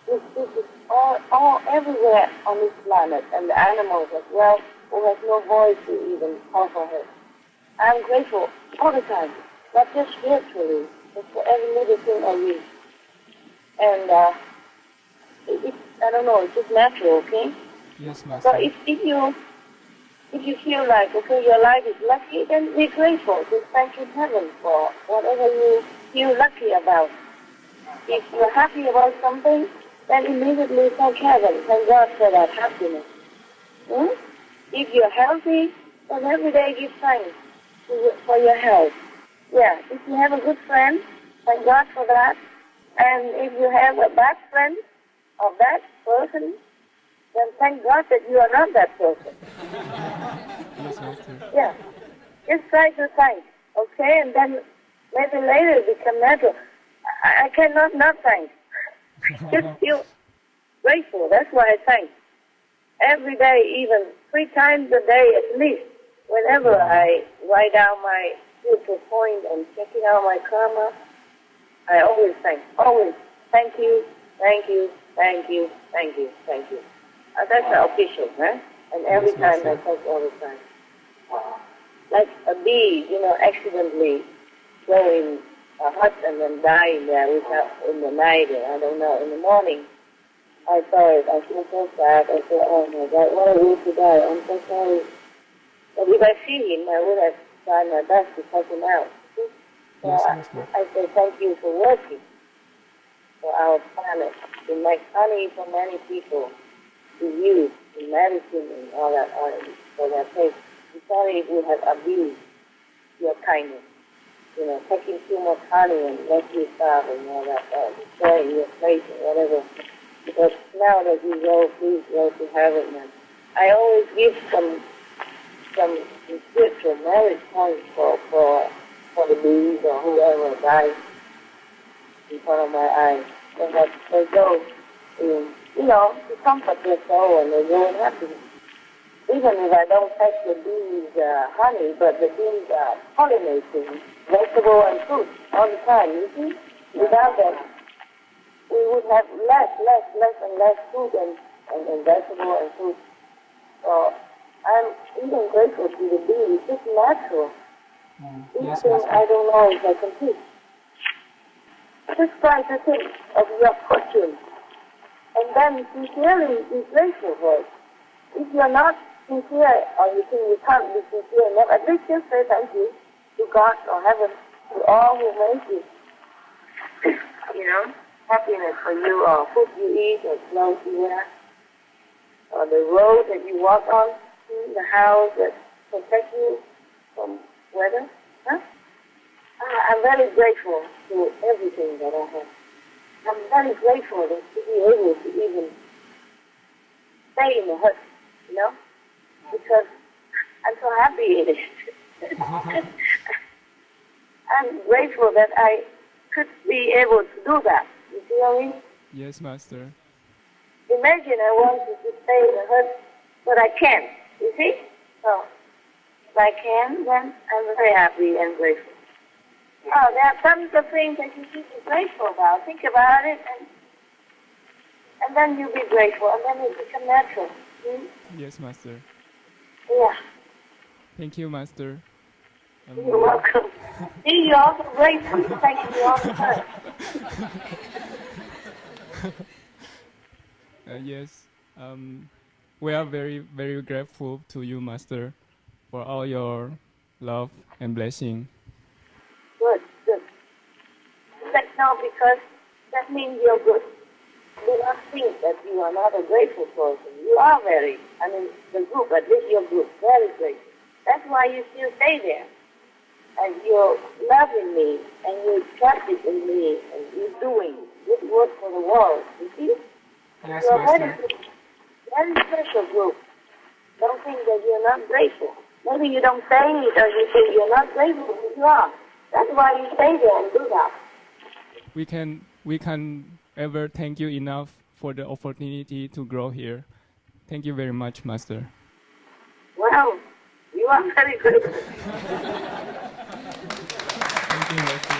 Speaker 3: mistreated all everywhere on this planet, and the animals as well, who have no voice to even offer her. I'm grateful all the time, not just spiritually, but for every little thing I read. And I don't know, it's just natural, okay?
Speaker 5: Yes, Master.
Speaker 3: So if you feel like, okay, your life is lucky, then be grateful. Just thank heaven for whatever you feel lucky about. If you're happy about something, then immediately thank heaven, thank God for that happiness. If you're healthy, then every day give thanks for your health. Yeah, if you have a good friend, thank God for that. And if you have a bad friend or bad person, then thank God that you are not that person.
Speaker 5: Yes, Master.
Speaker 3: Yeah, just try to thank, okay? And then maybe later it become natural. I cannot not thank. Just feel grateful. That's why I thank. Every day, even 3 times a day at least, whenever I write down my spiritual point and checking out my karma, I always thank. Always. Thank you, thank you, thank you, thank you, thank you. That's the official, huh? And every time I thank all the time. Like a bee, accidentally go a hut and then die in there in the night, I don't know, in the morning. I saw it. I feel so sad. I said, oh my God, what a way to die. I'm so sorry. But if I see him, I would have tried my best to help him out. So I say thank you for working for our planet to make honey for many people to use in medicine and all that for their taste. I'm sorry if we have abused your kindness. You know, taking too much honey and let you starve and all that, destroying your place and whatever. But now that you go, please go to heaven. And I always give some spiritual merit points for the bees or whoever dies in front of my eyes. So that they go, to comfort their soul and they go happy. Even if I don't take the bees' honey, but the bees are pollinating vegetable and fruit all the time, you see? Without them, we would have less and less food and vegetable and fruit. So I'm even grateful to the bees. It's just natural. These things I don't know if I can teach. Just try to think of your fortune and then sincerely be grateful for it. If you're not sincere or you think you can't be sincere enough, at least just say thank you to God or heaven, to all who made you. Happiness for you or food you eat or clothes you wear or the road that you walk on, the house that protects you from weather. I'm very grateful to everything that I have. I'm very grateful to be able to even stay in the hut, because I'm so happy it is. I'm grateful that I could be able to do that. You see what I mean?
Speaker 5: Yes, Master.
Speaker 3: Imagine I wanted to stay in the hut, but I can't. You see? So, if I can, then I'm very happy and grateful. Oh, there are tons of things that you should be grateful about. Think about it, and then you'll be grateful, and then it becomes natural.
Speaker 5: Yes, Master.
Speaker 3: Yeah.
Speaker 5: Thank you, Master.
Speaker 3: You're welcome. See, you're also grateful. Thank you all the time.
Speaker 5: Yes. We are very, very grateful to you, Master, for all your love and blessing.
Speaker 3: Good. No, because that means you're good. Do not think that you are not a grateful person. You are the group, at least your group, very grateful. That's why you still stay there. And you're loving me, and you're trusting in me, and you're doing good work for the world. You see?
Speaker 5: Yes,
Speaker 3: you're
Speaker 5: Master.
Speaker 3: very special group. Don't think that you're not grateful. Maybe you don't say it, or you think you're not grateful, but you are. That's why you stay there and do that.
Speaker 5: We can ever thank you enough for the opportunity to grow here. Thank you very much, Master.
Speaker 3: Well, you are very grateful.
Speaker 5: Thank you, Master.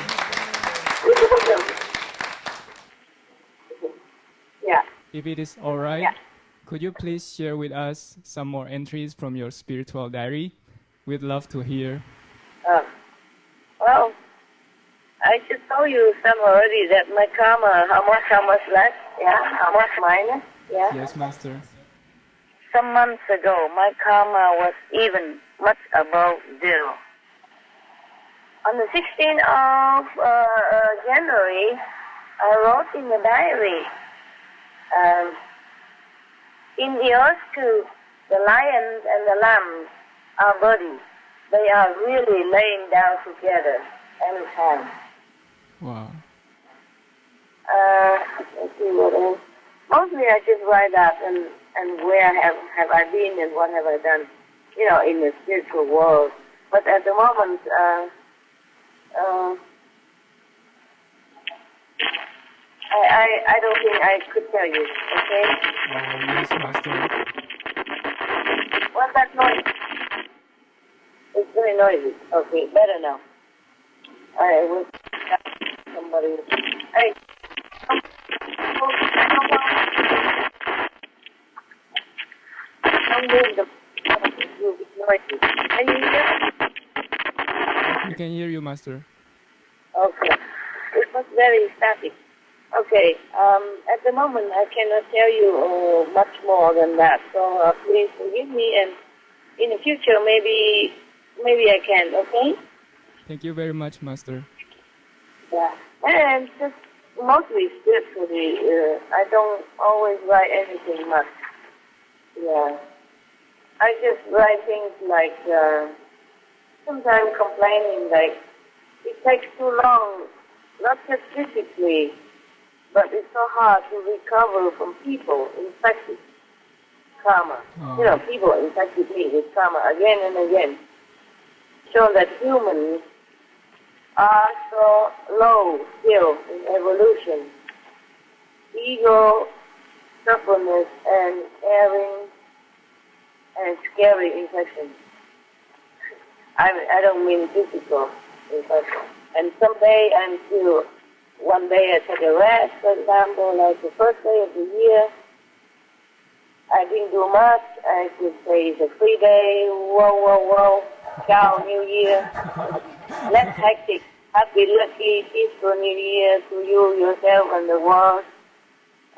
Speaker 3: Yeah.
Speaker 5: If it is all right, could you please share with us some more entries from your spiritual diary? We'd love to hear.
Speaker 3: Well, I just told you some already that my karma, how much less, how much minus,
Speaker 5: Yes, Master.
Speaker 3: Some months ago, my karma was even much above zero. On the 16th of January, I wrote in the diary, in the earth too, the lions and the lambs are bodies. They are really laying down together, hand in hand.
Speaker 5: Wow.
Speaker 3: Let's see what else. Mostly I just write that and where have I been and what have I done, in the spiritual world. But at the moment, I don't think I could tell you, okay?
Speaker 5: Yes, Master.
Speaker 3: What's that noise? It's very noisy. Okay, better now. I will somebody. Hey. Don't move the it's noisy. Can you hear?
Speaker 5: We can hear you, Master.
Speaker 3: Okay. It was very static. Okay. At the moment, I cannot tell you much more than that. So please forgive me, and in the future, maybe I can. Okay.
Speaker 5: Thank you very much, Master.
Speaker 3: Yeah. And just mostly spiritually. I don't always write anything much. Yeah. I just write things like sometimes complaining, like it takes too long, not just physically, but it's so hard to recover from people infected karma.
Speaker 5: Oh.
Speaker 3: You know, people infected me with karma again and again. Show that humans are so low still in evolution. Ego, stubbornness, and erring and scary infection. I don't mean physical infection. And someday I'm still, one day I take a rest, for example, like the first day of the year, I didn't do much. I could say it's a free day, whoa, ciao, New Year. Less hectic, happy, lucky, peaceful New Year to you, yourself, and the world.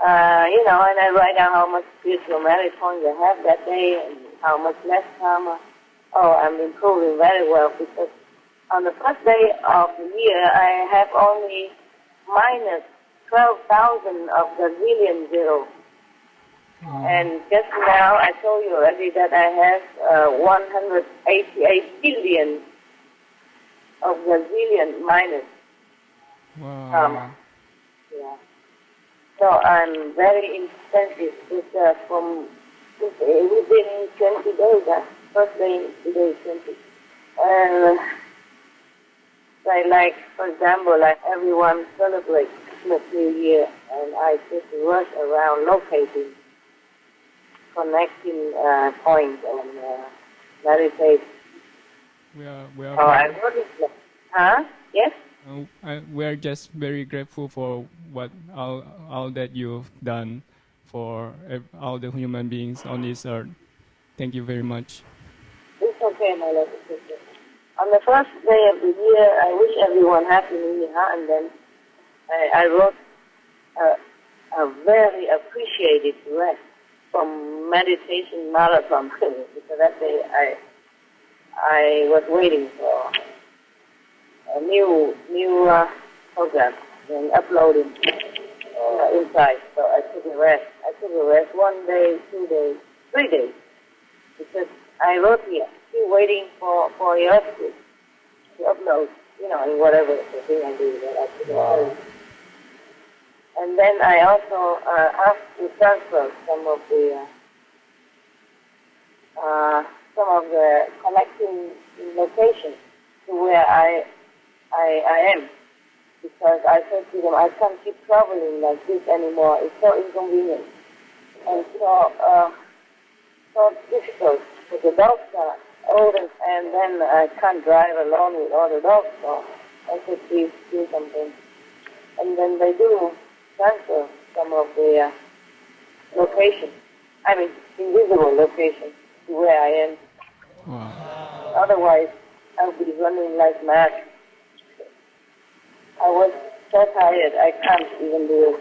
Speaker 3: You know, and I write down how much spiritual merit points I have that day and how much less karma. Oh, I'm improving very well because on the first day of the year, I have only minus 12,000 of the million zero. And just now, I told you already that I have 188 billion of the zillion minus karma. Yeah. So I'm very insensitive from within 20 days. First day today is 20. And like, for example, like everyone celebrates Christmas, New Year, and I just rush around locating, connecting points and meditate.
Speaker 5: We are.
Speaker 3: Oh, I noticed that. Huh? Yes?
Speaker 5: We are just very grateful for what all that you've done for all the human beings on this earth. Thank you very much.
Speaker 3: It's okay, my love. It's okay. On the first day of the year, I wish everyone Happy New Year, and then I wrote a very appreciated rest from meditation marathon because that day I was waiting for a new program and uploading inside. So I took a rest. I took a rest 1 day, 2 days, 3 days because I wrote here, still waiting for yours to upload, you know, in whatever the thing I do that I took a rest. And then I also asked to transfer some of the connecting locations to where I am, because I said to them, I can't keep traveling like this anymore. It's so inconvenient and so difficult. Because the dogs are older, and then I can't drive alone with all the dogs. So I said, please do something. And then they do transfer some of the locations. I mean, invisible locations to where I am.
Speaker 5: Wow.
Speaker 3: Otherwise, I'll be running like mad. I was so tired, I can't even do it.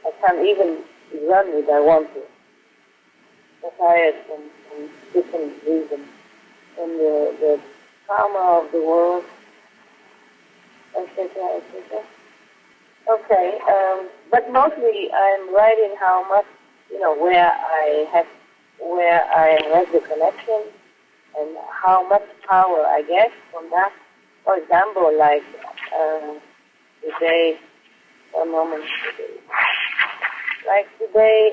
Speaker 3: I can't even run if I want to. So tired from different reasons. From the karma of the world, etc., etc. Okay, but mostly I'm writing how much, you know, where I have the connection and how much power I get from that. For example, like today, a moment. Like today,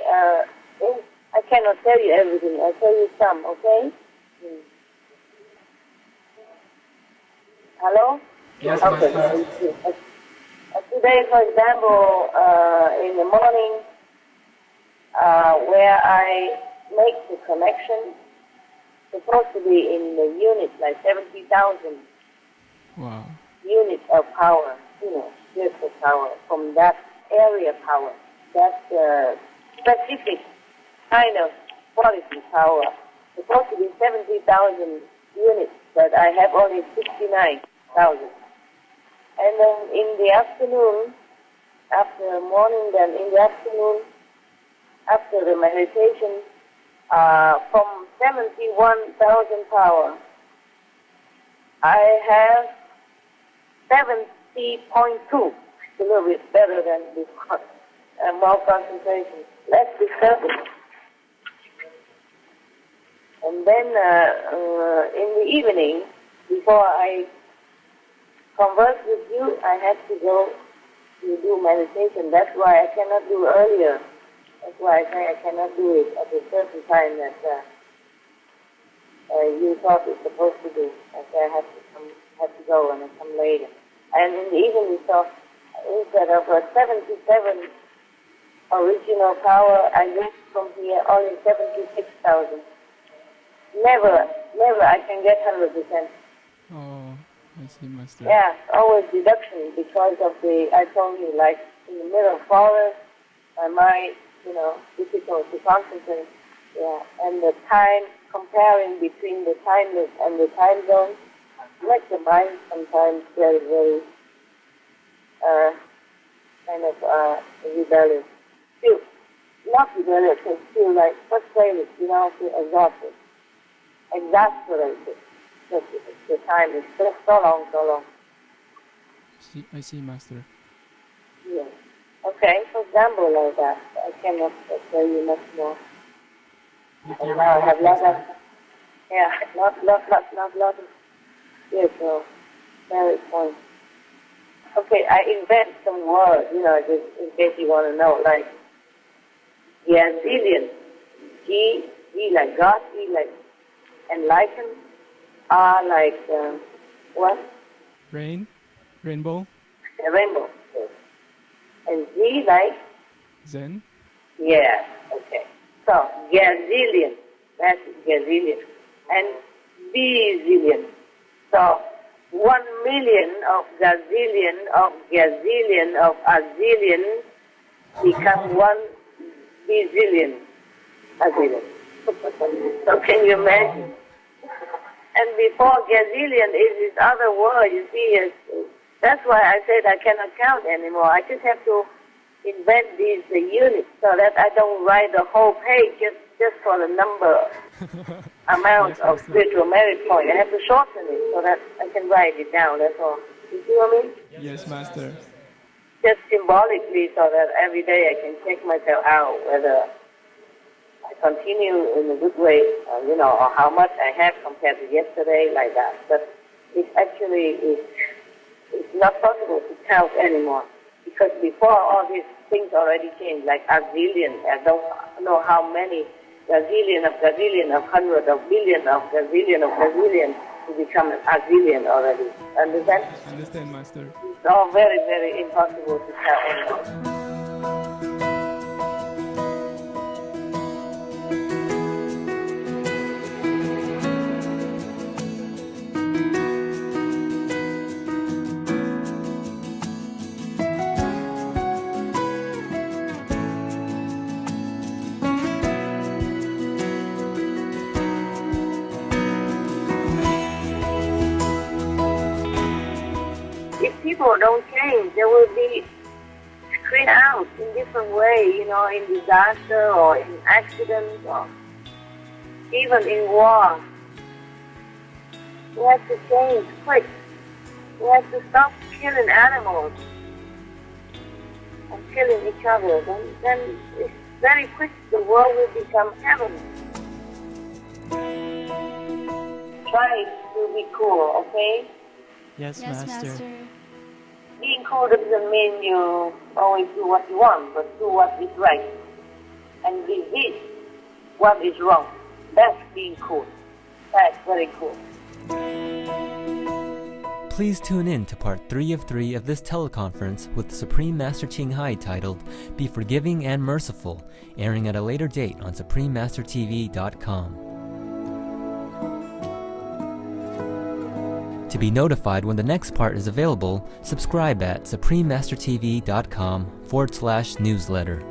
Speaker 3: I cannot tell you everything. I'll tell you some, okay? Hello?
Speaker 5: Yes,
Speaker 3: okay. Today, for example, in the morning, where I make the connection, supposed to be in the unit, like 70,000
Speaker 5: Wow.
Speaker 3: units of power, you know, spiritual power, from that area power, that specific kind of quality power, supposed to be 70,000 units, but I have only 69,000. And then in the afternoon, after morning, then in the afternoon, after the meditation, from 71,000 power, I have 70.2, a little bit better than before, more concentration, less disturbance. And then in the evening, before I converse with you, I have to go to do meditation. That's why I cannot do earlier. That's why I say I cannot do it at a certain time that you thought it's supposed to do. I say I have to go and I come later. And in the evening, so instead of 77 original power, I get from here only 76,000. Never I can get 100%.
Speaker 5: Oh, I see, Master.
Speaker 3: Yeah, always deduction because of I told you, like in the middle of forest, my mind, difficult to concentrate. Yeah, and the time, comparing between the timeless and the time zone, makes the mind sometimes very, very kind of rebellious. Feel, not rebellious, but feel like frustrated, feel exhausted, exasperated. The time is so long.
Speaker 5: I see, Master.
Speaker 3: Yes. Okay, for example, like that, I cannot tell you much more. And now I have lots of, not yes, so, very point. Okay, I invent some words, just in case you want to know, like, Gazillion, G like God, E like enlightened, R like, what?
Speaker 5: Rainbow.
Speaker 3: A rainbow, yes. And Z like?
Speaker 5: Zen.
Speaker 3: Yeah, okay. So, gazillion, that's gazillion. And bazillion. So, 1 million of gazillion of azillion become 1 bazillion azillion. So can you imagine? And before gazillion is this other word, you see, that's why I said I cannot count anymore. I just have to invent these units so that I don't write the whole page just for the number amount of spiritual merit point. I have to shorten it so that I can write it down, that's all. You see what I mean?
Speaker 5: Yes, Master.
Speaker 3: Just symbolically so that every day I can check myself out whether I continue in a good way, or how much I have compared to yesterday, like that. But it actually is not possible to count anymore. Because before all these things already changed, like a zillion, I don't know how many, gazillion of hundred of billion of gazillion to become a zillion already. Understand?
Speaker 5: Understand, Master.
Speaker 3: It's all very, very impossible to count anymore. People don't change, they will be screened out in different way, in disaster or in accidents or even in war. We have to change quick. We have to stop killing animals and killing each other. Then it's very quick the world will become heaven. Try to be cool, okay?
Speaker 7: Yes,
Speaker 8: Yes,
Speaker 7: Master.
Speaker 8: Master.
Speaker 3: Being cool doesn't mean you always do what you want, but do what is right. And resist what is wrong. That's being cool. That's very cool.
Speaker 10: Please tune in to part 3 of 3 of this teleconference with Supreme Master Ching Hai titled Be Forgiving and Merciful, airing at a later date on SupremeMasterTV.com. To be notified when the next part is available, subscribe at SupremeMasterTV.com/newsletter.